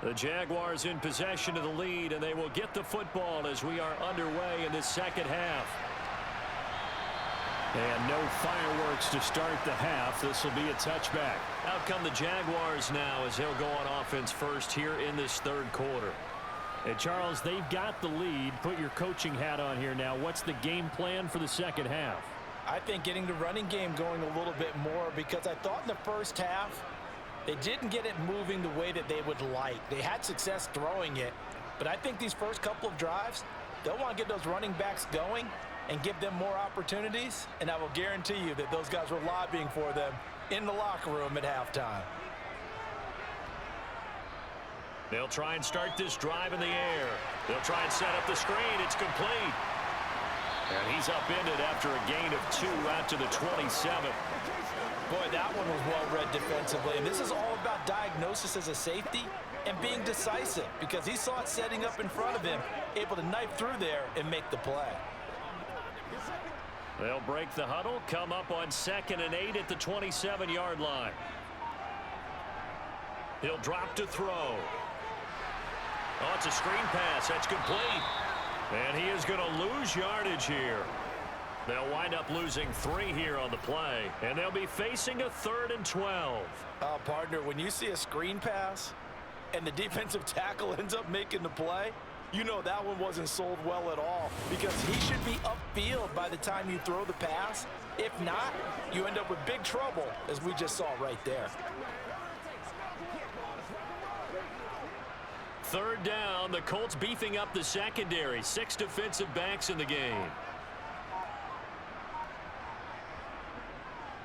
The Jaguars in possession of the lead, and they will get the football as we are underway in this second half. And no fireworks to start the half. This will be a touchback. Out come the Jaguars now as they'll go on offense first here in this third quarter. And Charles, they've got the lead. Put your coaching hat on here now. What's the game plan for the second half? I think getting the running game going a little bit more, because I thought in the first half they didn't get it moving the way that they would like. They had success throwing it, but I think these first couple of drives, they'll want to get those running backs going and give them more opportunities, and I will guarantee you that those guys were lobbying for them in the locker room at halftime. They'll try and start this drive in the air. They'll try and set up the screen. It's complete. And he's upended after a gain of 2 out to the 27. Boy, that one was well read defensively. And this is all about diagnosis as a safety and being decisive, because he saw it setting up in front of him, able to knife through there and make the play. They'll break the huddle, come up on 2nd and 8 at the 27-yard line. He'll drop to throw. Oh, it's a screen pass. That's complete. And he is going to lose yardage here. They'll wind up losing 3 here on the play, and they'll be facing a 3rd and 12. Partner, when you see a screen pass and the defensive tackle ends up making the play, you know that one wasn't sold well at all, because he should be upfield by the time you throw the pass. If not, you end up with big trouble, as we just saw right there. 3rd down, the Colts beefing up the secondary. 6 defensive backs in the game.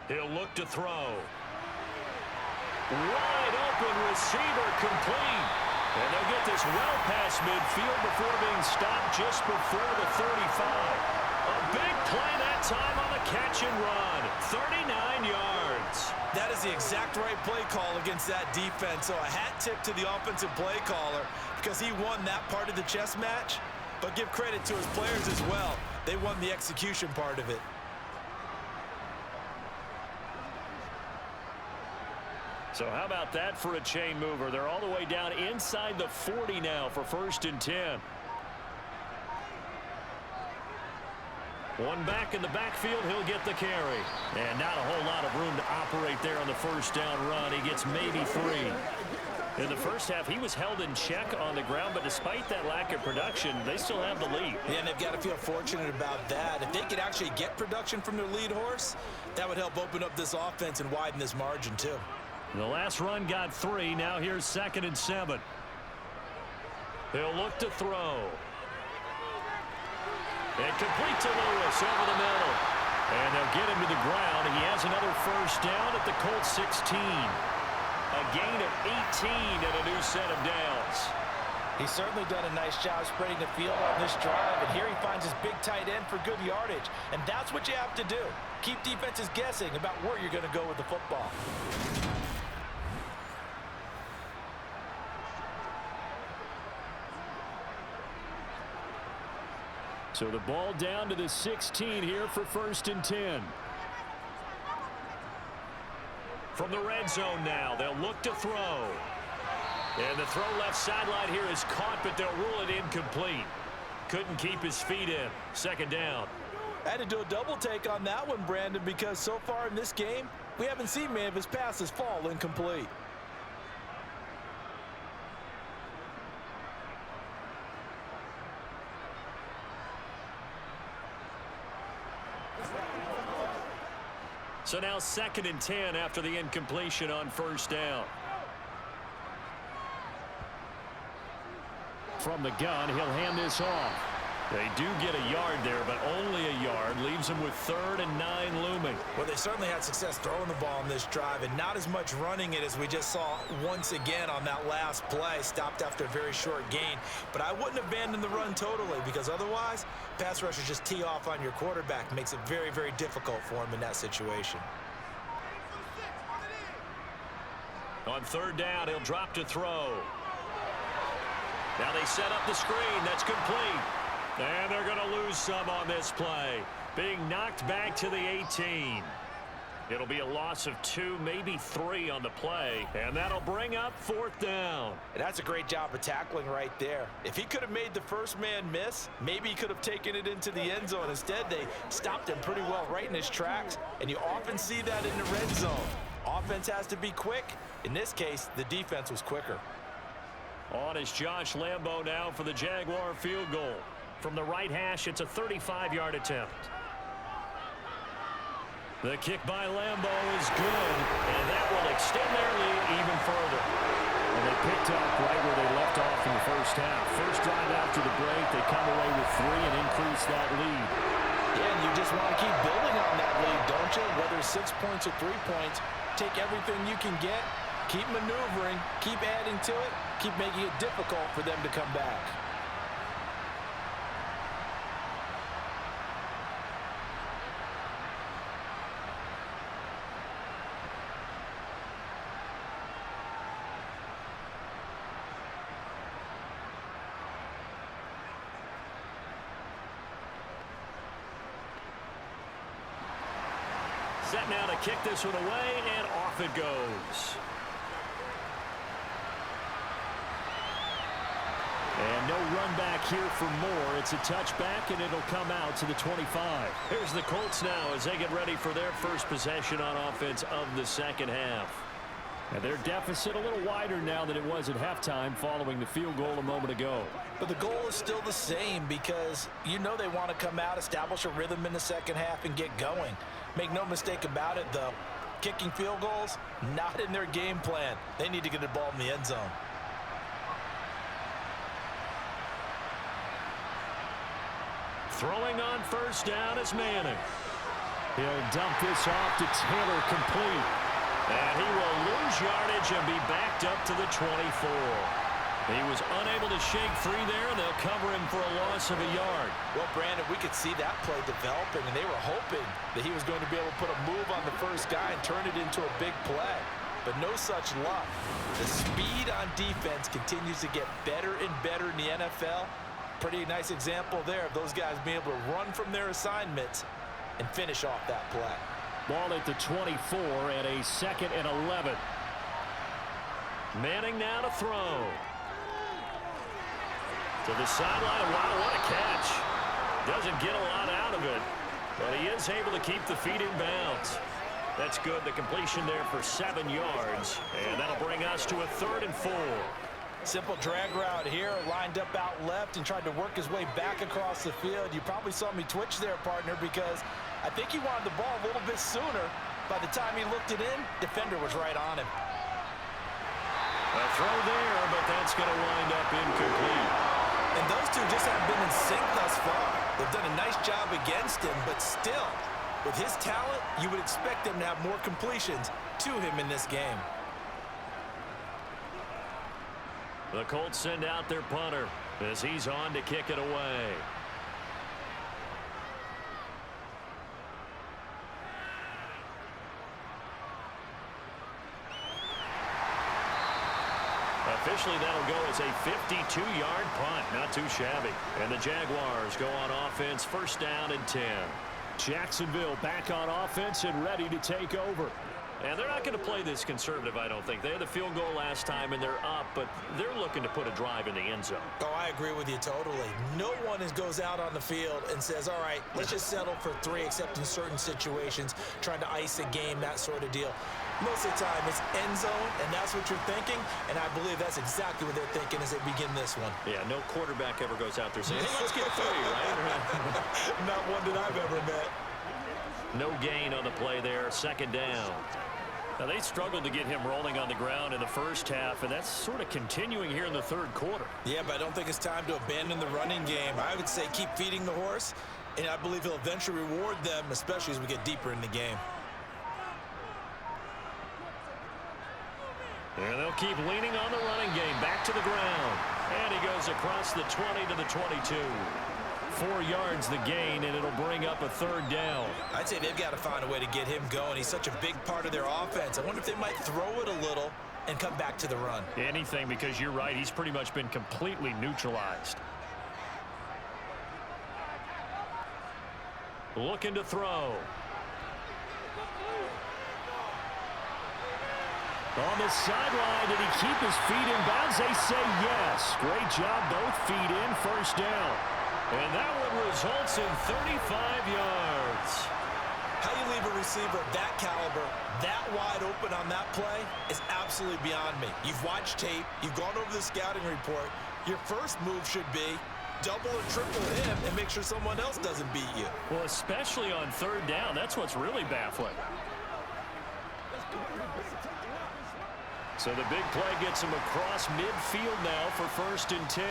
He'll look to throw. Wide open receiver, complete. And they'll get this well past midfield before being stopped just before the 35. A big play that time on the catch and run. 39 yards. That is the exact right play call against that defense. So a hat tip to the offensive play caller, because he won that part of the chess match. But give credit to his players as well. They won the execution part of it. So how about that for a chain mover? They're all the way down inside the 40 now for 1st and 10. One back in the backfield, he'll get the carry. And not a whole lot of room to operate there on the 1st down run. He gets maybe 3. In the first half, he was held in check on the ground, but despite that lack of production, they still have the lead. Yeah, and they've got to feel fortunate about that. If they could actually get production from their lead horse, that would help open up this offense and widen this margin too. The last run got 3. Now here's 2nd and 7. He'll look to throw. And complete to Lewis over the middle. And they'll get him to the ground. He has another 1st down at the Colts 16. A gain of 18 and a new set of downs. He's certainly done a nice job spreading the field on this drive. And here he finds his big tight end for good yardage. And that's what you have to do. Keep defenses guessing about where you're going to go with the football. So the ball down to the 16 here for 1st and 10. From the red zone now, they'll look to throw. And the throw left sideline here is caught, but they'll rule it incomplete. Couldn't keep his feet in. 2nd down. I had to do a double take on that one, Brandon, because so far in this game, we haven't seen many of his passes fall incomplete. So now 2nd and 10 after the incompletion on 1st down. From the gun, he'll hand this off. They do get a yard there, but only a yard. Leaves them with 3rd and 9 looming. Well, they certainly had success throwing the ball in this drive, and not as much running it as we just saw once again on that last play. Stopped after a very short gain. But I wouldn't abandon the run totally, because otherwise, pass rushers just tee off on your quarterback. Makes it very, very difficult for him in that situation. On 3rd down, he'll drop to throw. Now they set up the screen. That's complete. And they're going to lose some on this play. Being knocked back to the 18. It'll be a loss of 2, maybe 3 on the play. And that'll bring up 4th down. And that's a great job of tackling right there. If he could have made the first man miss, maybe he could have taken it into the end zone. Instead, they stopped him pretty well right in his tracks. And you often see that in the red zone. Offense has to be quick. In this case, the defense was quicker. On is Josh Lambo now for the Jaguar field goal. From the right hash, it's a 35-yard attempt. The kick by Lambo is good, and that will extend their lead even further. And they picked up right where they left off in the first half. First drive after the break, they come away with 3 and increase that lead. Yeah, and you just want to keep building on that lead, don't you? Whether it's 6 points or 3 points, take everything you can get Keep maneuvering, keep adding to it, keep making it difficult for them to come back. Set now to kick this one away, and off it goes. And no run back here for more. It's a touchback, and it'll come out to the 25. Here's the Colts now as they get ready for their first possession on offense of the second half. And their deficit a little wider now than it was at halftime following the field goal a moment ago. But the goal is still the same because you know they want to come out, establish a rhythm in the second half, and get going. Make no mistake about it, though. Kicking field goals, not in their game plan. They need to get the ball in the end zone. Throwing on first down is Manning. He'll dump this off to Taylor, complete. And he will lose yardage and be backed up to the 24. He was unable to shake free there, and they'll cover him for a loss of a yard. Well, Brandon, we could see that play developing, and they were hoping that he was going to be able to put a move on the first guy and turn it into a big play. But no such luck. The speed on defense continues to get better and better in the NFL. Pretty nice example there of those guys being able to run from their assignments and finish off that play. Ball at the 24 and a 2nd and 11. Manning now to throw. To the sideline. Wow, what a catch. Doesn't get a lot out of it, but he is able to keep the feet in bounds. That's good. The completion there for 7 yards, and that'll bring us to a 3rd and 4. Simple drag route here, lined up out left and tried to work his way back across the field. You probably saw me twitch there, partner, because I think he wanted the ball a little bit sooner. By the time he looked it in, defender was right on him. A throw there, but that's going to wind up incomplete. And those two just haven't been in sync thus far. They've done a nice job against him, but still, with his talent, you would expect them to have more completions to him in this game. The Colts send out their punter as he's on to kick it away. Officially, that'll go as a 52-yard punt. Not too shabby. And the Jaguars go on offense, first down and 10. Jacksonville back on offense and ready to take over. And they're not going to play this conservative, I don't think. They had the field goal last time, and they're up, but they're looking to put a drive in the end zone. Oh, I agree with you totally. No one goes out on the field and says, all right, let's just settle for 3, except in certain situations, trying to ice a game, that sort of deal. Most of the time, it's end zone, and that's what you're thinking, and I believe that's exactly what they're thinking as they begin this one. Yeah, no quarterback ever goes out there saying, hey, let's get 3, right? Not one that I've ever met. No gain on the play there, second down. Now, they struggled to get him rolling on the ground in the first half, and that's sort of continuing here in the third quarter. Yeah, but I don't think it's time to abandon the running game. I would say keep feeding the horse, and I believe he'll eventually reward them, especially as we get deeper in the game. And they'll keep leaning on the running game, back to the ground. And he goes across the 20 to the 22. 4 yards the gain, and it'll bring up a third down. I'd say they've got to find a way to get him going. He's such a big part of their offense. I wonder if they might throw it a little and come back to the run. Anything, because you're right. He's pretty much been completely neutralized. Looking to throw. On the sideline, did he keep his feet in bounds? They say yes. Great job, both feet in, first down. And that one results in 35 yards. How you leave a receiver of that caliber, that wide open on that play is absolutely beyond me. You've watched tape. You've gone over the scouting report. Your first move should be double or triple him and make sure someone else doesn't beat you. Well, especially on third down. That's what's really baffling. So the big play gets him across midfield now for first and 10.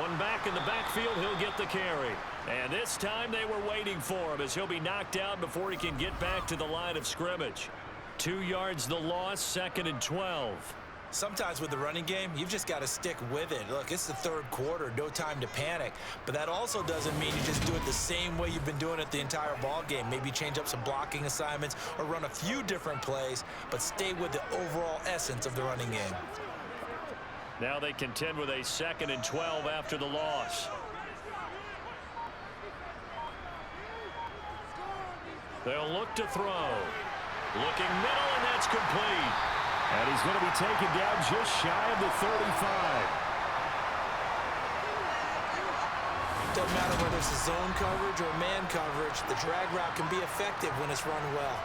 One back in the backfield, he'll get the carry. And this time they were waiting for him as he'll be knocked out before he can get back to the line of scrimmage. 2 yards the loss, 2nd and 12. Sometimes with the running game, you've just got to stick with it. Look, it's the 3rd quarter, no time to panic. But that also doesn't mean you just do it the same way you've been doing it the entire ball game. Maybe change up some blocking assignments or run a few different plays, but stay with the overall essence of the running game. Now they contend with a 2nd and 12 after the loss. They'll look to throw. Looking middle, and that's complete. And he's going to be taken down just shy of the 35. Doesn't matter whether it's a zone coverage or man coverage, the drag route can be effective when it's run well.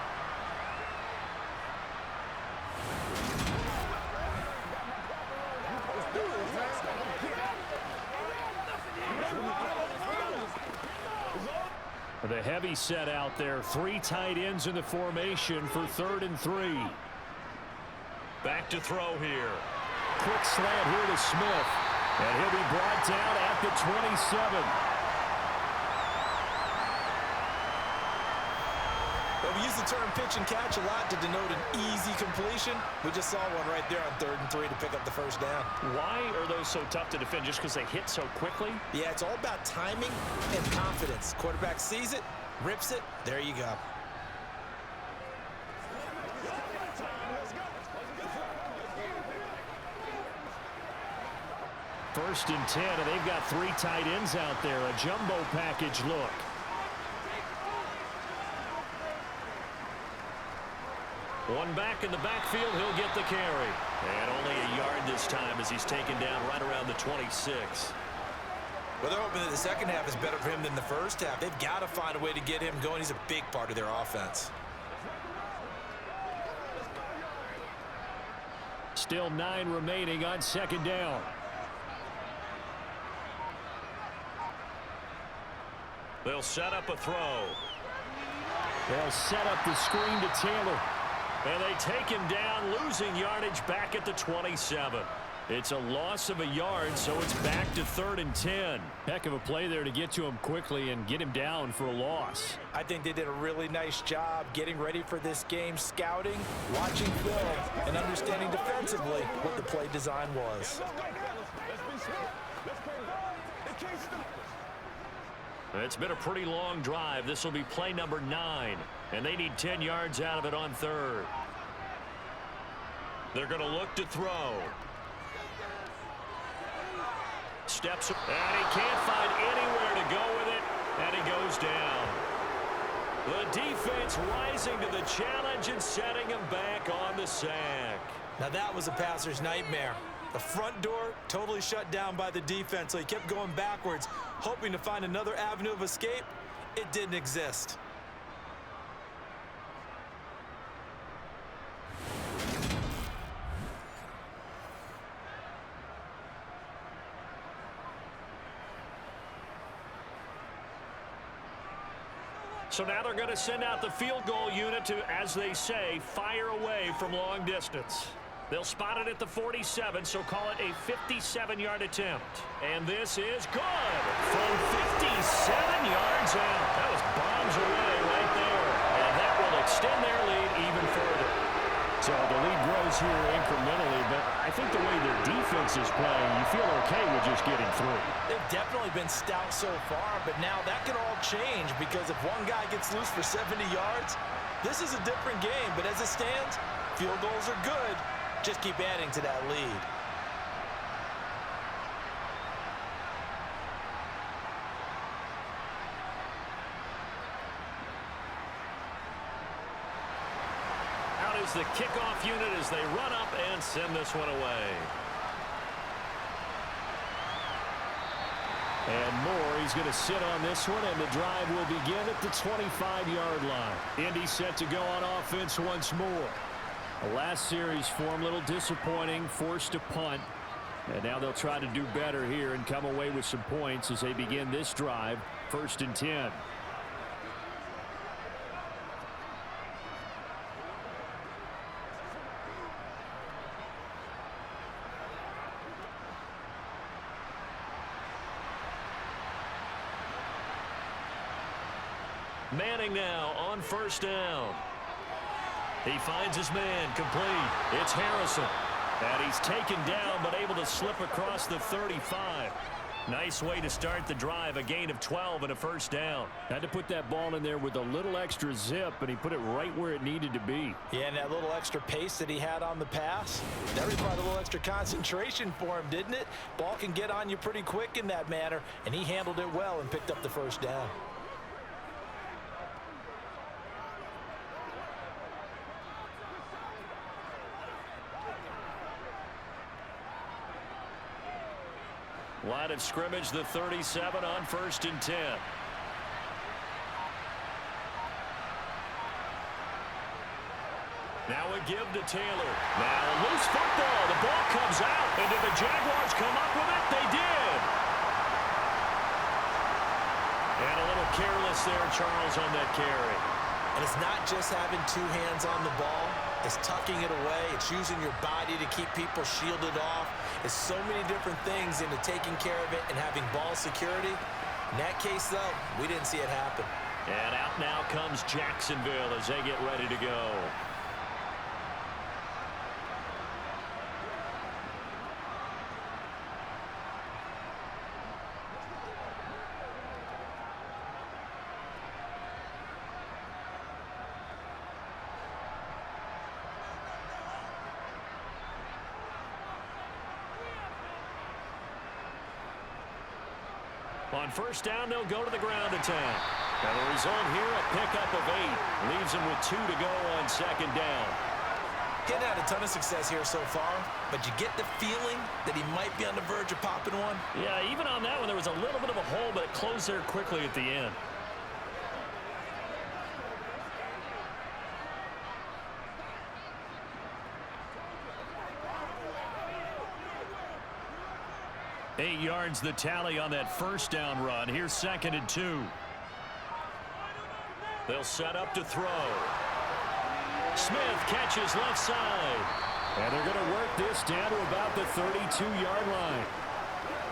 The heavy set out there. 3 tight ends in the formation for 3rd and 3. Back to throw here. Quick slant here to Smith. And he'll be brought down at the 27. Well, we use the term pitch and catch a lot to denote an easy completion. We just saw one right there on 3rd and 3 to pick up the first down. Why are those so tough to defend? Just because they hit so quickly? Yeah, it's all about timing and confidence. Quarterback sees it, rips it, there you go. First and 10, and they've got 3 tight ends out there. A jumbo package look. One back in the backfield, he'll get the carry. And only a yard this time as he's taken down right around the 26. Well, they're hoping that the second half is better for him than the first half. They've got to find a way to get him going. He's a big part of their offense. Still 9 remaining on 2nd down. They'll set up a throw. They'll set up the screen to Taylor. And they take him down, losing yardage back at the 27. It's a loss of a yard, so it's back to 3rd and 10. Heck of a play there to get to him quickly and get him down for a loss. I think they did a really nice job getting ready for this game, scouting, watching film, and understanding defensively what the play design was. It's been a pretty long drive. This will be play number 9, and they need 10 yards out of it on 3rd. They're going to look to throw. Steps, and he can't find anywhere to go with it, and he goes down. The defense rising to the challenge and setting him back on the sack. Now that was a passer's nightmare. The front door totally shut down by the defense, so he kept going backwards, hoping to find another avenue of escape. It didn't exist. So now they're going to send out the field goal unit to, as they say, fire away from long distance. They'll spot it at the 47, so call it a 57-yard attempt. And this is good from 57 yards out. That was bombs away right there. And that will extend their lead even further. So the lead grows here incrementally, but I think the way their defense is playing, you feel okay with just getting through. They've definitely been stout so far, but now that can all change because if one guy gets loose for 70 yards, this is a different game. But as it stands, field goals are good. Just keep adding to that lead. Out is the kickoff unit as they run up and send this one away. And Moore, he's going to sit on this one, and the drive will begin at the 25-yard line. Indy set to go on offense once more. The last series for him, a little disappointing, forced to punt. And now they'll try to do better here and come away with some points as they begin this drive, 1st and 10. Manning now on first down. He finds his man, complete. It's Harrison. And he's taken down, but able to slip across the 35. Nice way to start the drive, a gain of 12 and a first down. Had to put that ball in there with a little extra zip, and he put it right where it needed to be. Yeah, and that little extra pace that he had on the pass, that required a little extra concentration for him, didn't it? Ball can get on you pretty quick in that manner, and he handled it well and picked up the first down. Line of scrimmage, the 37 on 1st and 10. Now a give to Taylor. Now a loose football. The ball comes out. And did the Jaguars come up with it? They did. And a little careless there, Charles, on that carry. And it's not just having two hands on the ball. It's tucking it away. It's using your body to keep people shielded off. It's so many different things into taking care of it and having ball security. In that case, though, we didn't see it happen. And out now comes Jacksonville as they get ready to go. On first down, they'll go to the ground attack. And the result here, a pickup of 8. Leaves them with 2 to go on 2nd down. Getting had a ton of success here so far, but you get the feeling that he might be on the verge of popping one. Yeah, even on that one, there was a little bit of a hole, but it closed there quickly at the end. Eight yards the tally on that first down run. Here's 2nd and 2. They'll set up to throw. Smith catches left side. And they're going to work this down to about the 32-yard line.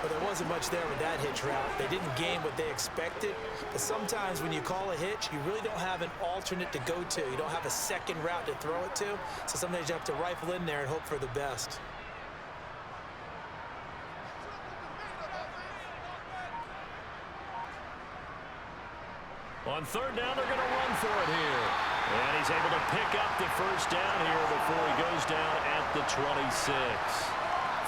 But there wasn't much there with that hitch route. They didn't gain what they expected. But sometimes when you call a hitch, you really don't have an alternate to go to. You don't have a second route to throw it to. So sometimes you have to rifle in there and hope for the best. On 3rd down, they're going to run for it here. And he's able to pick up the first down here before he goes down at the 26.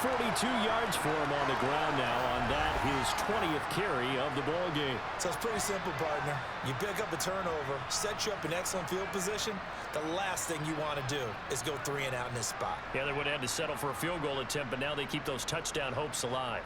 42 yards for him on the ground now on that, his 20th carry of the ball game. So it's pretty simple, partner. You pick up a turnover, set you up in excellent field position. The last thing you want to do is go 3 and out in this spot. Yeah, they would have had to settle for a field goal attempt, but now they keep those touchdown hopes alive.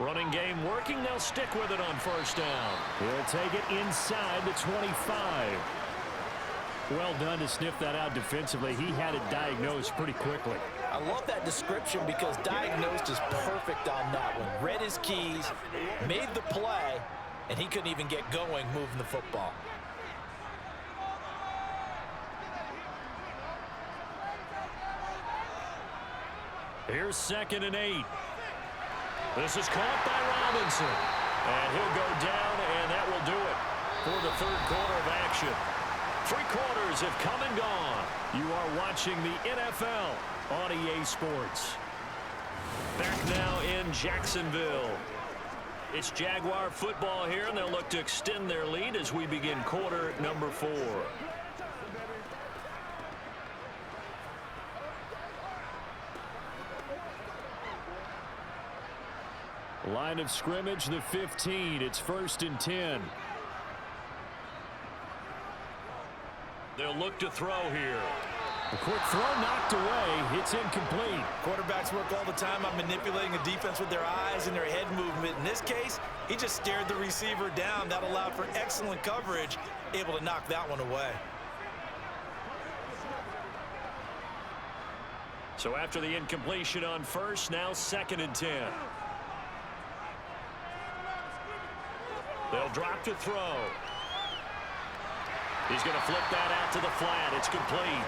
Running game working. They'll stick with it on first down. He'll take it inside the 25. Well done to sniff that out defensively. He had it diagnosed pretty quickly. I love that description because diagnosed is perfect on that one. Read his keys, made the play, and he couldn't even get going moving the football. Here's 2nd and 8. This is caught by Robinson. And he'll go down, and that will do it for the 3rd quarter of action. 3 quarters have come and gone. You are watching the NFL on EA Sports. Back now in Jacksonville. It's Jaguar football here, and they'll look to extend their lead as we begin quarter number 4. Line of scrimmage, the 15. It's 1st and 10. They'll look to throw here. A quick throw knocked away. It's incomplete. Quarterbacks work all the time on manipulating a defense with their eyes and their head movement. In this case, he just stared the receiver down. That allowed for excellent coverage, able to knock that one away. So after the incompletion on first, now 2nd and 10. They'll drop to throw. He's going to flip that out to the flat. It's complete.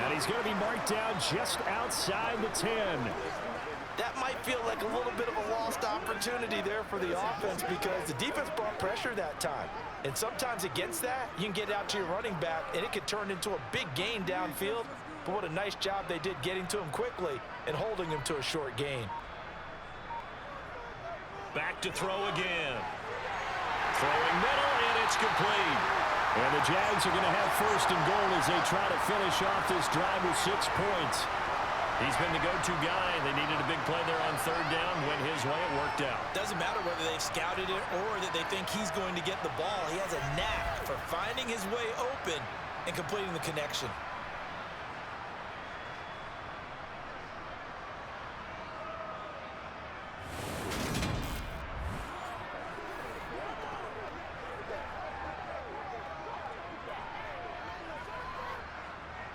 And he's going to be marked down just outside the 10. That might feel like a little bit of a lost opportunity there for the offense because the defense brought pressure that time. And sometimes against that, you can get out to your running back, and it could turn into a big gain downfield. But what a nice job they did getting to him quickly and holding him to a short gain. Back to throw again. Throwing middle, and it's complete. And the Jags are going to have first and goal as they try to finish off this drive with 6 points. He's been the go-to guy. They needed a big play there on third down. Went his way. It worked out. Doesn't matter whether they've scouted it or that they think he's going to get the ball. He has a knack for finding his way open and completing the connection.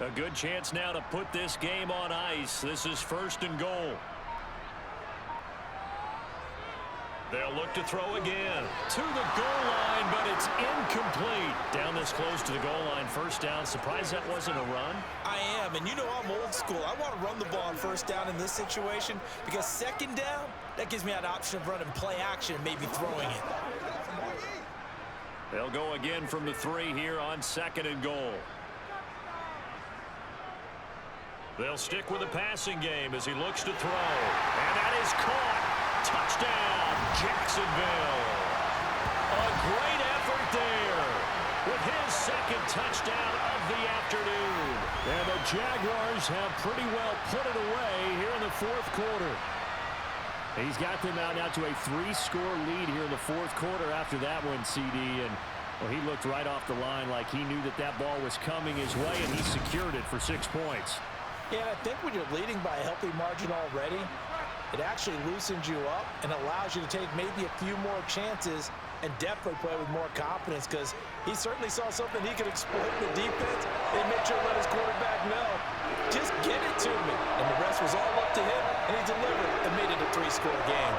A good chance now to put this game on ice. This is first and goal. They'll look to throw again. To the goal line, but it's incomplete. Down this close to the goal line, first down. Surprised that wasn't a run? I am, and you know I'm old school. I want to run the ball on first down in this situation because second down, that gives me an option of running play action and maybe throwing it. They'll go again from the 3 here on second and goal. They'll stick with the passing game as he looks to throw. And that is caught. Touchdown, Jacksonville. A great effort there with his second touchdown of the afternoon. And the Jaguars have pretty well put it away here in the fourth quarter. He's got them out now to a 3-score lead here in the fourth quarter after that one, CD. And well, he looked right off the line like he knew that that ball was coming his way, and he secured it for 6 points. Yeah, I think when you're leading by a healthy margin already, it actually loosens you up and allows you to take maybe a few more chances and definitely play with more confidence because he certainly saw something he could exploit in the defense and made sure to let his quarterback know, just get it to me. And the rest was all up to him, and he delivered and made it a 3-score game.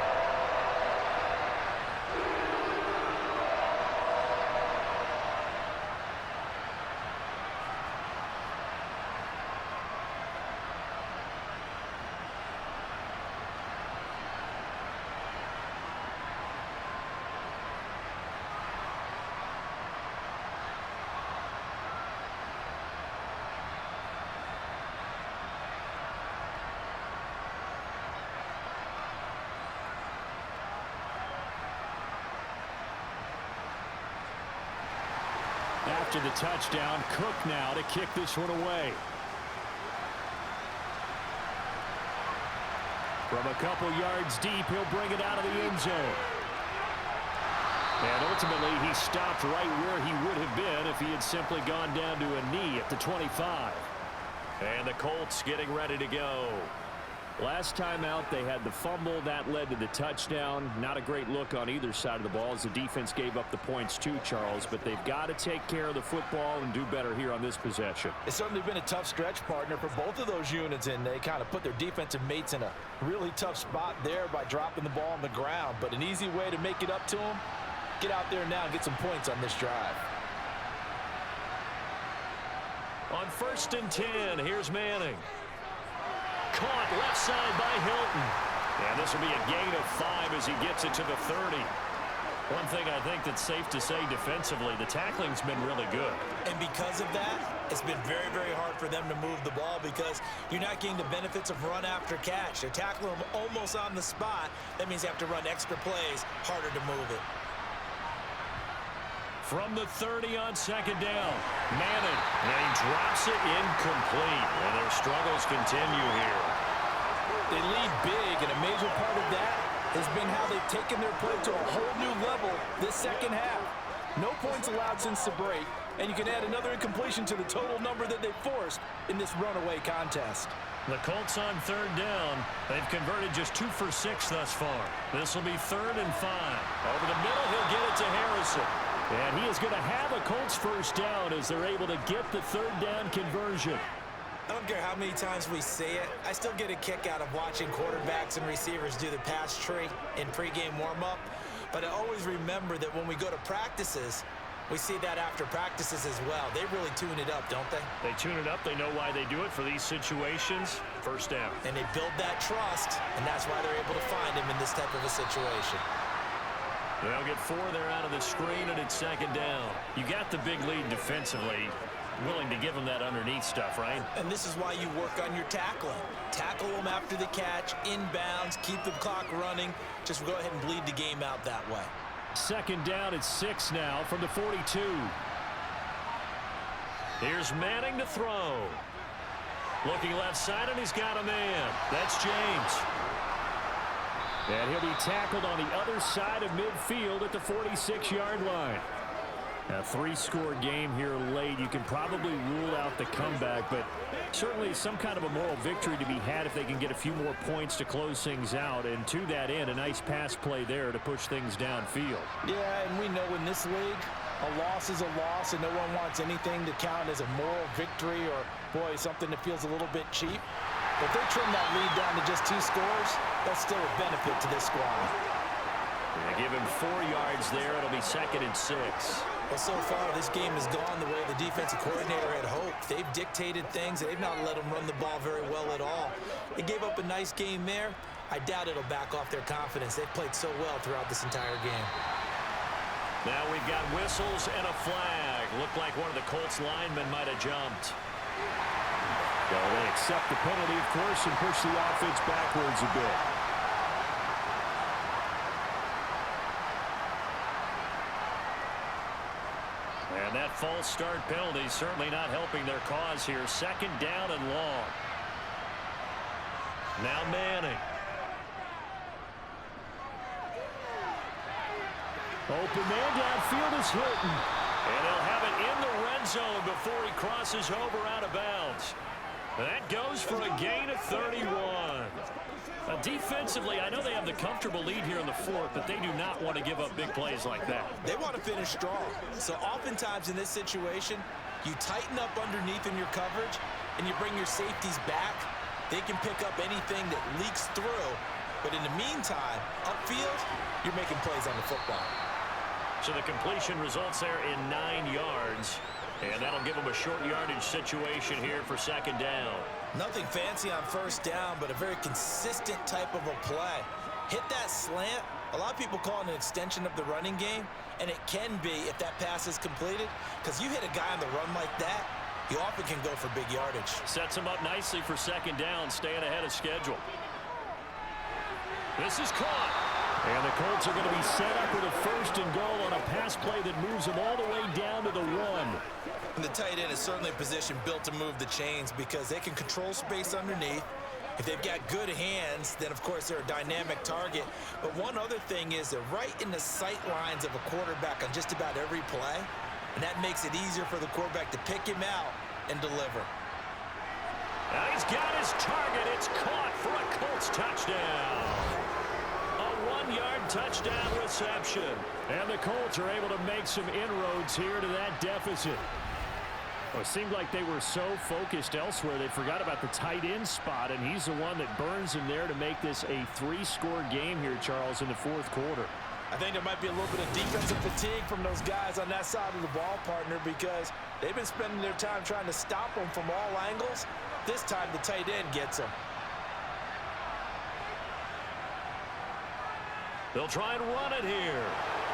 After the touchdown, Cook now to kick this one away. From a couple yards deep, he'll bring it out of the end zone. And ultimately, he stopped right where he would have been if he had simply gone down to a knee at the 25. And the Colts getting ready to go. Last time out, they had the fumble. That led to the touchdown. Not a great look on either side of the ball as the defense gave up the points too, Charles. But they've got to take care of the football and do better here on this possession. It's certainly been a tough stretch, partner, for both of those units, and they kind of put their defensive mates in a really tough spot there by dropping the ball on the ground. But an easy way to make it up to them, get out there now and get some points on this drive. On 1st and 10, here's Manning. Caught left side by Hilton. And this will be a gain of 5 as he gets it to the 30. One thing I think that's safe to say defensively, the tackling's been really good. And because of that, it's been very, very hard for them to move the ball because you're not getting the benefits of run after catch. They're tackling them almost on the spot. That means you have to run extra plays, harder to move it. From the 30 on 2nd down, Madden, and he drops it incomplete. And their struggles continue here. They lead big, and a major part of that has been how they've taken their play to a whole new level this second half. No points allowed since the break, and you can add another incompletion to the total number that they forced in this runaway contest. The Colts on 3rd down. They've converted just 2 for 6 thus far. This will be 3rd and 5. Over the middle, he'll get it to Harrison. And he is going to have a Colts first down as they're able to get the 3rd down conversion. I don't care how many times we say it, I still get a kick out of watching quarterbacks and receivers do the pass tree in pregame warm-up. But I always remember that when we go to practices, we see that after practices as well. They really tune it up, don't they? They tune it up. They know why they do it for these situations. First down. And they build that trust, and that's why they're able to find him in this type of a situation. They'll get 4 there out of the screen, and it's second down. You got the big lead defensively. Willing to give them that underneath stuff, right? And this is why you work on your tackling. Tackle them after the catch, inbounds, keep the clock running. Just go ahead and bleed the game out that way. Second down at 6 now from the 42. Here's Manning to throw. Looking left side, and he's got a man. That's James. And he'll be tackled on the other side of midfield at the 46-yard line. A 3-score game here late. You can probably rule out the comeback, but certainly some kind of a moral victory to be had if they can get a few more points to close things out. And to that end, a nice pass play there to push things downfield. Yeah, and we know in this league, a loss is a loss, and no one wants anything to count as a moral victory or, boy, something that feels a little bit cheap. But if they trim that lead down to just 2 scores, that's still a benefit to this squad. They give him 4 yards there. It'll be second and 6. Well, so far, this game has gone the way the defensive coordinator had hoped. They've dictated things. They've not let them run the ball very well at all. They gave up a nice game there. I doubt it'll back off their confidence. They've played so well throughout this entire game. Now we've got whistles and a flag. Looked like one of the Colts linemen might have jumped. Well, they accept the penalty, of course, and push the offense backwards a bit. And that false start penalty certainly not helping their cause here. Second down and long. Now Manning. Open man downfield is Hilton. And he'll have it in the red zone before he crosses over out of bounds. That goes for a gain of 31. Defensively, I know they have the comfortable lead here in the 4th, but they do not want to give up big plays like that. They want to finish strong. So oftentimes in this situation, you tighten up underneath in your coverage, and you bring your safeties back. They can pick up anything that leaks through. But in the meantime, upfield, you're making plays on the football. So the completion results there in 9 yards. And that'll give them a short yardage situation here for second down. Nothing fancy on first down, but a very consistent type of a play. Hit that slant. A lot of people call it an extension of the running game, and it can be if that pass is completed, because you hit a guy on the run like that, you often can go for big yardage. Sets him up nicely for second down, staying ahead of schedule. This is caught. And the Colts are going to be set up with a 1st and goal on a pass play that moves them all the way down to the 1. And the tight end is certainly a position built to move the chains because they can control space underneath. If they've got good hands, then of course they're a dynamic target. But one other thing is they're right in the sight lines of a quarterback on just about every play. And that makes it easier for the quarterback to pick him out and deliver. Now he's got his target. It's caught for a Colts touchdown. A 1-yard touchdown reception. And the Colts are able to make some inroads here to that deficit. Well, it seemed like they were so focused elsewhere they forgot about the tight end spot, and he's the one that burns him there to make this a 3-score game here, Charles, in the 4th quarter. I think there might be a little bit of defensive fatigue from those guys on that side of the ball, partner, because they've been spending their time trying to stop them from all angles. This time the tight end gets them. They'll try and run it here.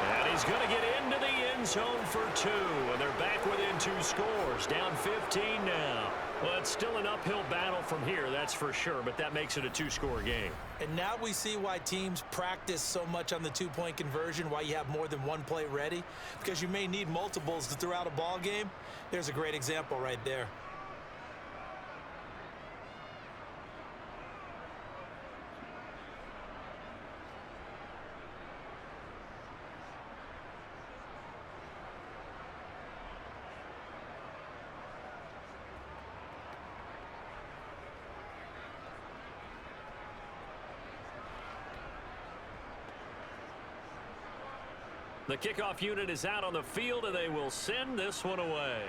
And he's going to get into the end zone for 2. And they're back within 2 scores. Down 15 now. Well, it's still an uphill battle from here, that's for sure. But that makes it a 2-score game. And now we see why teams practice so much on the 2-point conversion, why you have more than one play ready. Because you may need multiples to throw out a ball game. There's a great example right there. The kickoff unit is out on the field, and they will send this one away.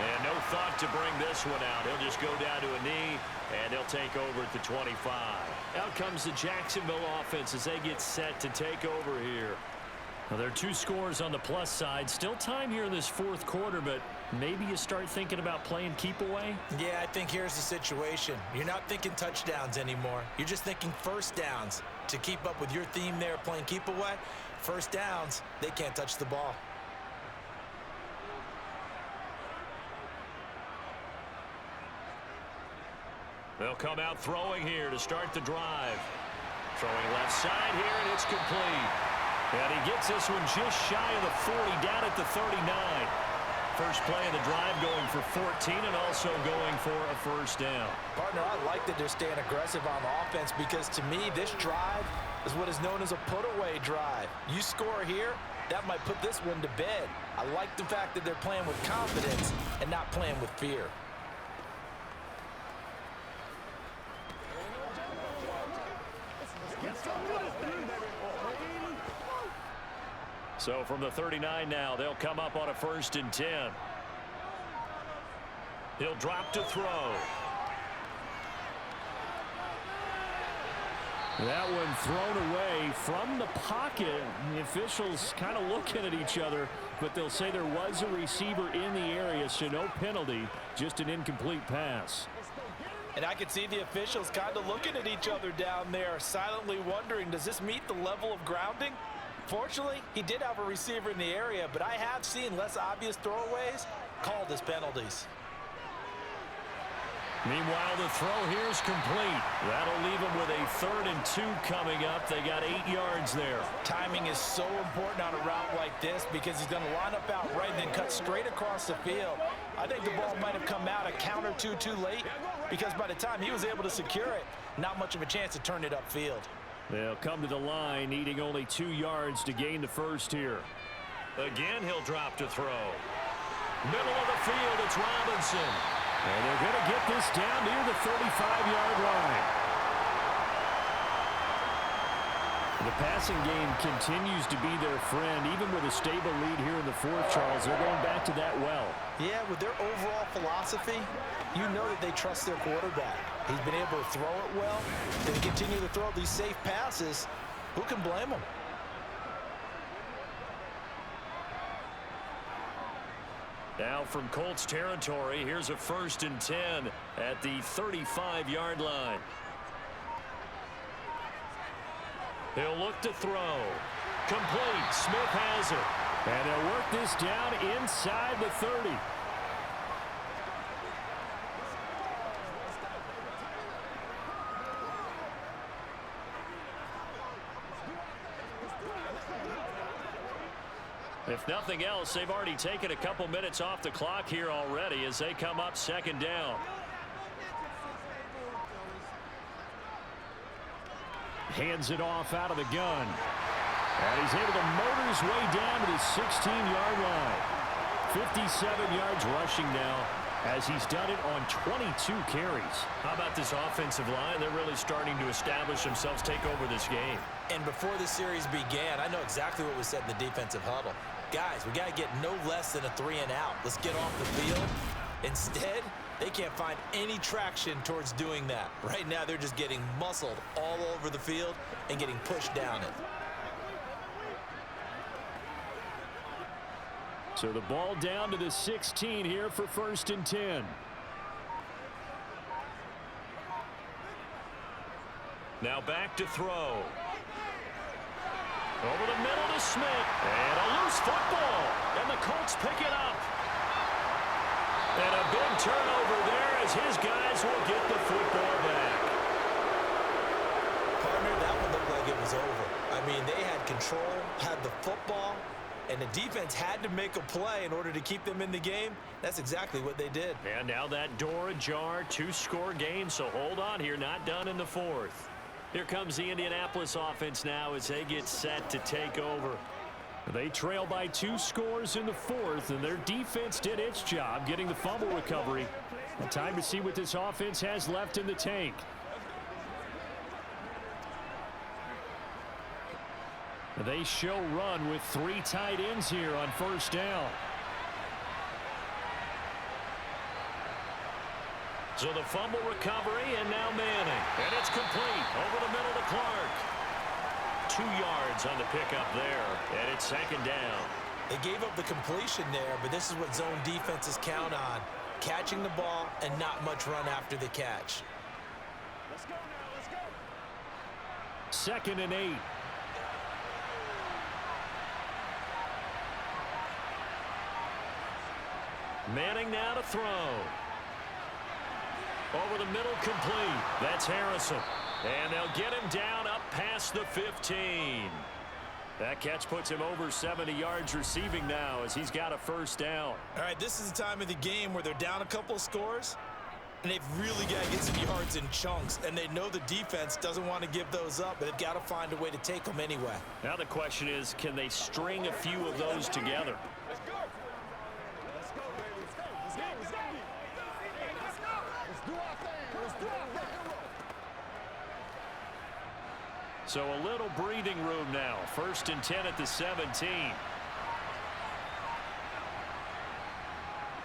And no thought to bring this one out. He'll just go down to a knee, and they'll take over at the 25. Out comes the Jacksonville offense as they get set to take over here. Well, there are 2 scores on the plus side. Still time here in this fourth quarter, but maybe you start thinking about playing keep away? Yeah, I think here's the situation. You're not thinking touchdowns anymore. You're just thinking first downs. To keep up with your theme there, playing keep away, first downs, they can't touch the ball. They'll come out throwing here to start the drive. Throwing left side here, and it's complete. And he gets this one just shy of the 40, down at the 39. First play of the drive going for 14 and also going for a first down. Partner, I like that they're staying aggressive on offense because to me, this drive is what is known as a put-away drive. You score here, that might put this one to bed. I like the fact that they're playing with confidence and not playing with fear. So from the 39 now, they'll come up on a 1st and 10. He'll drop to throw. That one thrown away from the pocket. The officials kind of looking at each other, but they'll say there was a receiver in the area, so no penalty, just an incomplete pass. And I can see the officials kind of looking at each other down there, silently wondering, does this meet the level of grounding? Fortunately, he did have a receiver in the area, but I have seen less obvious throwaways called as penalties. Meanwhile, the throw here is complete. That'll leave them with a 3rd and 2 coming up. They got 8 yards there. Timing is so important on a route like this because he's going to line up out right and then cut straight across the field. I think the ball might have come out a count or two too late because by the time he was able to secure it, not much of a chance to turn it upfield. They'll come to the line, needing only 2 yards to gain the first here. Again, he'll drop to throw. Middle of the field, it's Robinson. And they're going to get this down near the 35-yard line. The passing game continues to be their friend, even with a stable lead here in the fourth, Charles. They're going back to that well. Yeah, with their overall philosophy, you know that they trust their quarterback. He's been able to throw it well. They continue to throw these safe passes. Who can blame them? Now from Colts territory, here's a 1st and 10 at the 35-yard line. He'll look to throw. Complete. Smith has it. And they'll work this down inside the 30. If nothing else, they've already taken a couple minutes off the clock here already as they come up 2nd down. Hands it off out of the gun. And he's able to motor his way down to the 16-yard line. 57 yards rushing now as he's done it on 22 carries. How about this offensive line? They're really starting to establish themselves, take over this game. And before the series began, I know exactly what was said in the defensive huddle. Guys, we got to get no less than a 3 and out. Let's get off the field. Instead, they can't find any traction towards doing that. Right now, they're just getting muscled all over the field and getting pushed down it. So the ball down to the 16 here for 1st and 10. Now back to throw. Over the middle to Smith. And a loose football. And the Colts pick it up. And a big turnover there as his guys will get the football back. Partner, that one looked like it was over. I mean, they had control, had the football, and the defense had to make a play in order to keep them in the game. That's exactly what they did. And now that door ajar, 2-score game, so hold on here, not done in the 4th. Here comes the Indianapolis offense now as they get set to take over. They trail by 2 scores in the 4th, and their defense did its job getting the fumble recovery. And time to see what this offense has left in the tank. They show run with 3 tight ends here on 1st down. So the fumble recovery, and now Manning. And it's complete over the middle to Clark. 2 yards on the pickup there, and it's second down. They gave up the completion there, but this is what zone defenses count on. Catching the ball and not much run after the catch. Let's go now, let's go. Second and 8. Manning now to throw. Over the middle, complete. That's Harrison. And they'll get him down up past the 15. That catch puts him over 70 yards receiving now as he's got a first down. All right, this is the time of the game where they're down a couple of scores, and they've really got to get some yards in chunks, and they know the defense doesn't want to give those up, but they've got to find a way to take them anyway. Now the question is, can they string a few of those together? Let's go. Let's go, baby. Let's go. Let's go. Let's go. Let's go. Let's do our thing. Let's do our thing. So a little breathing room now. First and 10 at the 17.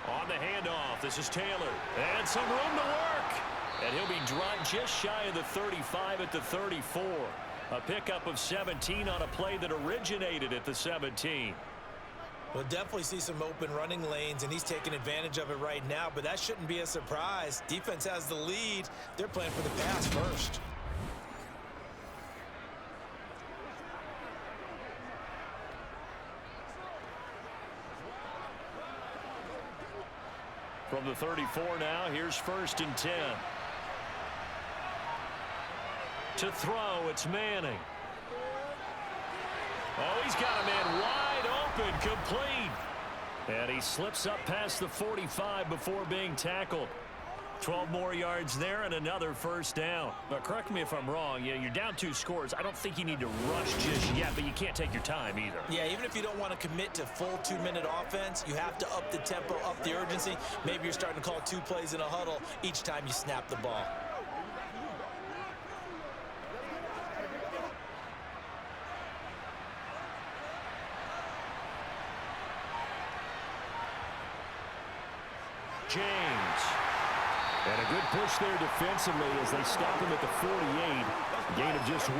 On the handoff, this is Taylor. And some room to work. And he'll be dropped just shy of the 35 at the 34. A pickup of 17 on a play that originated at the 17. We'll definitely see some open running lanes, and he's taking advantage of it right now, but that shouldn't be a surprise. Defense has the lead. They're playing for the pass first. From the 34 now, here's first and 10. To throw, it's Manning. Oh, he's got a man wide open, complete. And he slips up past the 45 before being tackled. 12 more yards there and another first down. But correct me if I'm wrong. Yeah, you're down 2 scores. I don't think you need to rush just yet, but you can't take your time either. Yeah, even if you don't want to commit to full 2-minute offense, you have to up the tempo, up the urgency. Maybe you're starting to call 2 plays in a huddle each time you snap the ball. James. And a good push there defensively as they stop him at the 48. Gain of just 1.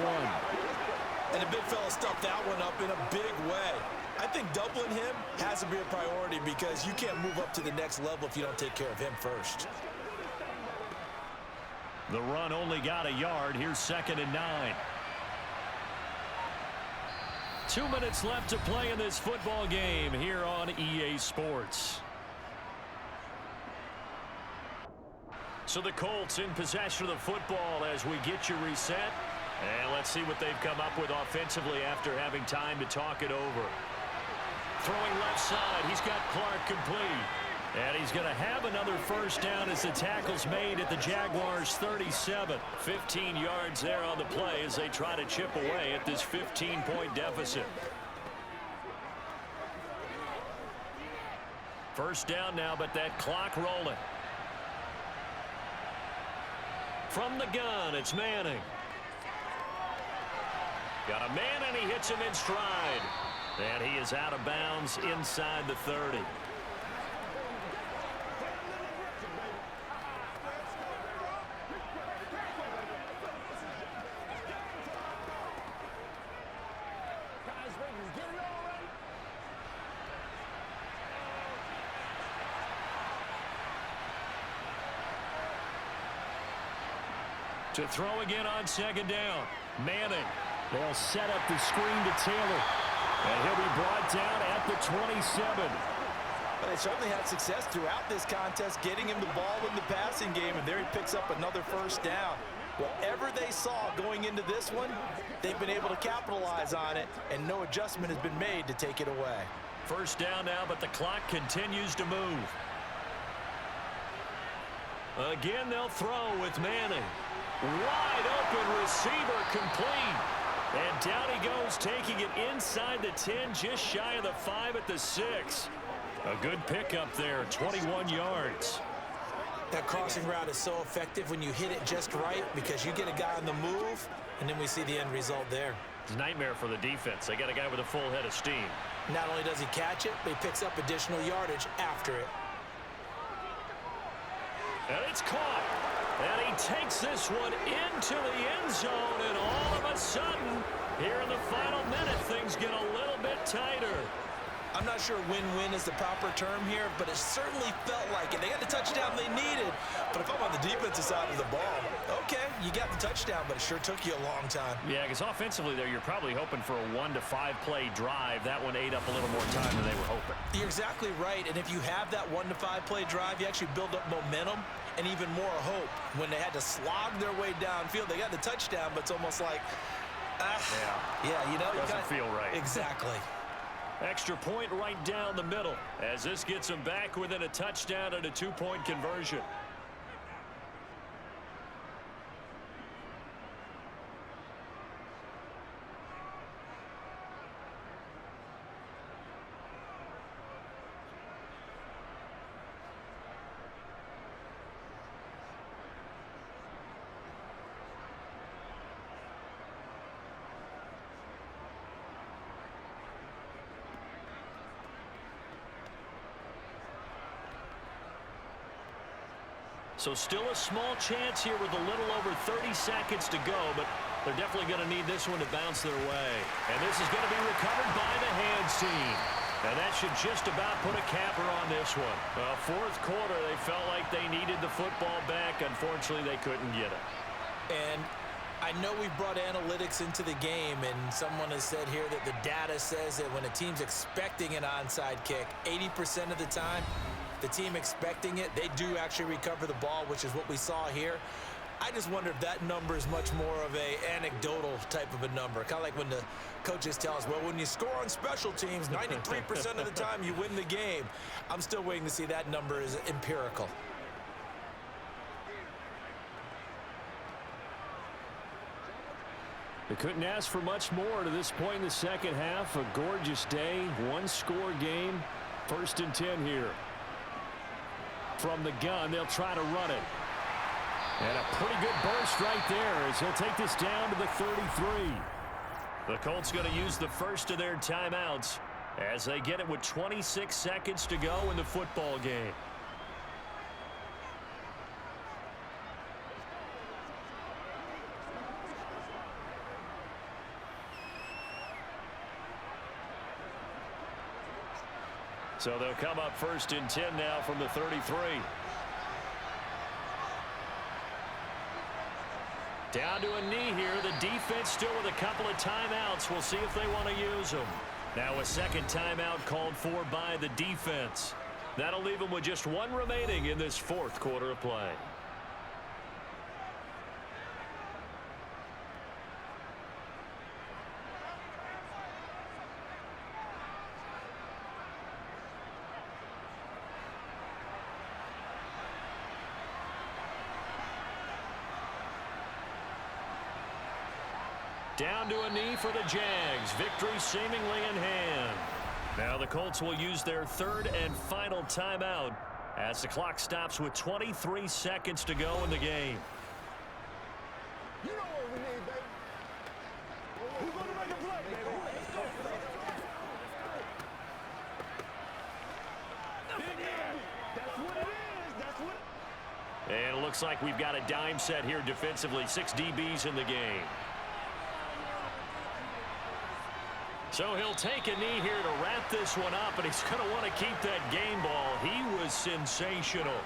And the big fella stuffed that one up in a big way. I think doubling him has to be a priority because you can't move up to the next level if you don't take care of him first. The run only got a yard. Here's second and 9. 2 minutes left to play in this football game here on EA Sports. So the Colts in possession of the football as we get you reset. And let's see what they've come up with offensively after having time to talk it over. Throwing left side, he's got Clark complete. And he's going to have another first down as the tackle's made at the Jaguars' 37. 15 yards there on the play as they try to chip away at this 15-point deficit. First down now, but that clock rolling. From the gun, it's Manning. Got a man, and he hits him in stride. And he is out of bounds inside the 30. To throw again on second down. Manning. They'll set up the screen to Taylor. And he'll be brought down at the 27. But they certainly had success throughout this contest, getting him the ball in the passing game, and there he picks up another first down. Whatever they saw going into this one, they've been able to capitalize on it, and no adjustment has been made to take it away. First down now, but the clock continues to move. Again, they'll throw with Manning. Wide open receiver complete. And down he goes, taking it inside the 10, just shy of the 5 at the 6. A good pickup there, 21 yards. That crossing route is so effective when you hit it just right because you get a guy on the move, and then we see the end result there. It's a nightmare for the defense. They got a guy with a full head of steam. Not only does he catch it, but he picks up additional yardage after it. And it's caught. And he takes this one into the end zone, and all of a sudden, here in the final minute, things get a little bit tighter. I'm not sure win-win is the proper term here, but it certainly felt like it. They got the touchdown they needed. But if I'm on the defensive side of the ball, okay, you got the touchdown, but it sure took you a long time. Yeah, because offensively there, you're probably hoping for a 1 to 5 play drive. That one ate up a little more time than they were hoping. You're exactly right, and if you have that 1 to 5 play drive, you actually build up momentum and even more hope. When they had to slog their way downfield, they got the touchdown, but it's almost like, yeah, you know. Doesn't feel right. Exactly. Extra point right down the middle as this gets them back within a touchdown and a 2-point conversion. So still a small chance here with a little over 30 seconds to go, but they're definitely going to need this one to bounce their way. And this is going to be recovered by the hands team. And that should just about put a capper on this one. Well, fourth quarter, they felt like they needed the football back. Unfortunately, they couldn't get it. And I know we've brought analytics into the game, and someone has said here that the data says that when a team's expecting an onside kick, 80% of the time, the team expecting it, they do actually recover the ball, which is what we saw here. I just wonder if that number is much more of a anecdotal type of a number. Kind of like when the coaches tell us, well, when you score on special teams, 93% of the time you win the game. I'm still waiting to see that number is empirical. They couldn't ask for much more to this point in the second half. A gorgeous day, one-score game. 1st and 10 here. From the gun, they'll try to run it. And a pretty good burst right there as he'll take this down to the 33. The Colts going to use the first of their timeouts as they get it with 26 seconds to go in the football game. So they'll come up 1st and 10 now from the 33. Down to a knee here. The defense still with a couple of timeouts. We'll see if they want to use them. Now a second timeout called for by the defense. That'll leave them with just one remaining in this fourth quarter of play. Down to a knee for the Jags. Victory seemingly in hand. Now the Colts will use their third and final timeout as the clock stops with 23 seconds to go in the game. You know what we need, baby. Who's going to make a play, baby? Let's go. That's what it is. That's what. And it looks like we've got a dime set here defensively. 6 DBs in the game. So he'll take a knee here to wrap this one up, and he's going to want to keep that game ball. He was sensational.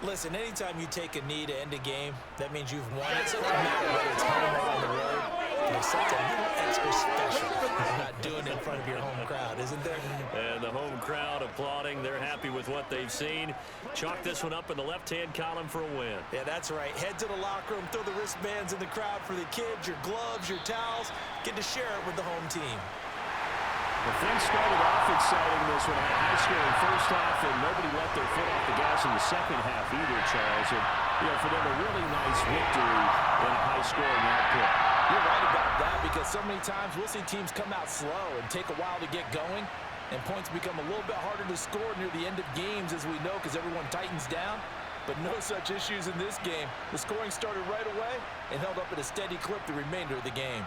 Listen, anytime you take a knee to end a game, that means you've won. It doesn't matter whether it's home or on the road. There's something a little extra special about doing it in front of your home crowd, isn't there? And the home crowd applauding. They're happy with what they've seen. Chalk this one up in the left-hand column for a win. Yeah, that's right. Head to the locker room, throw the wristbands in the crowd for the kids, your gloves, your towels. Get to share it with the home team. The things started off exciting this one. Had a high-scoring first half, and nobody let their foot off the gas in the second half either, Charles. And, for them, a really nice victory and a high-scoring output. You're right about that because so many times we'll see teams come out slow and take a while to get going, and points become a little bit harder to score near the end of games, as we know, because everyone tightens down. But no such issues in this game. The scoring started right away and held up at a steady clip the remainder of the game.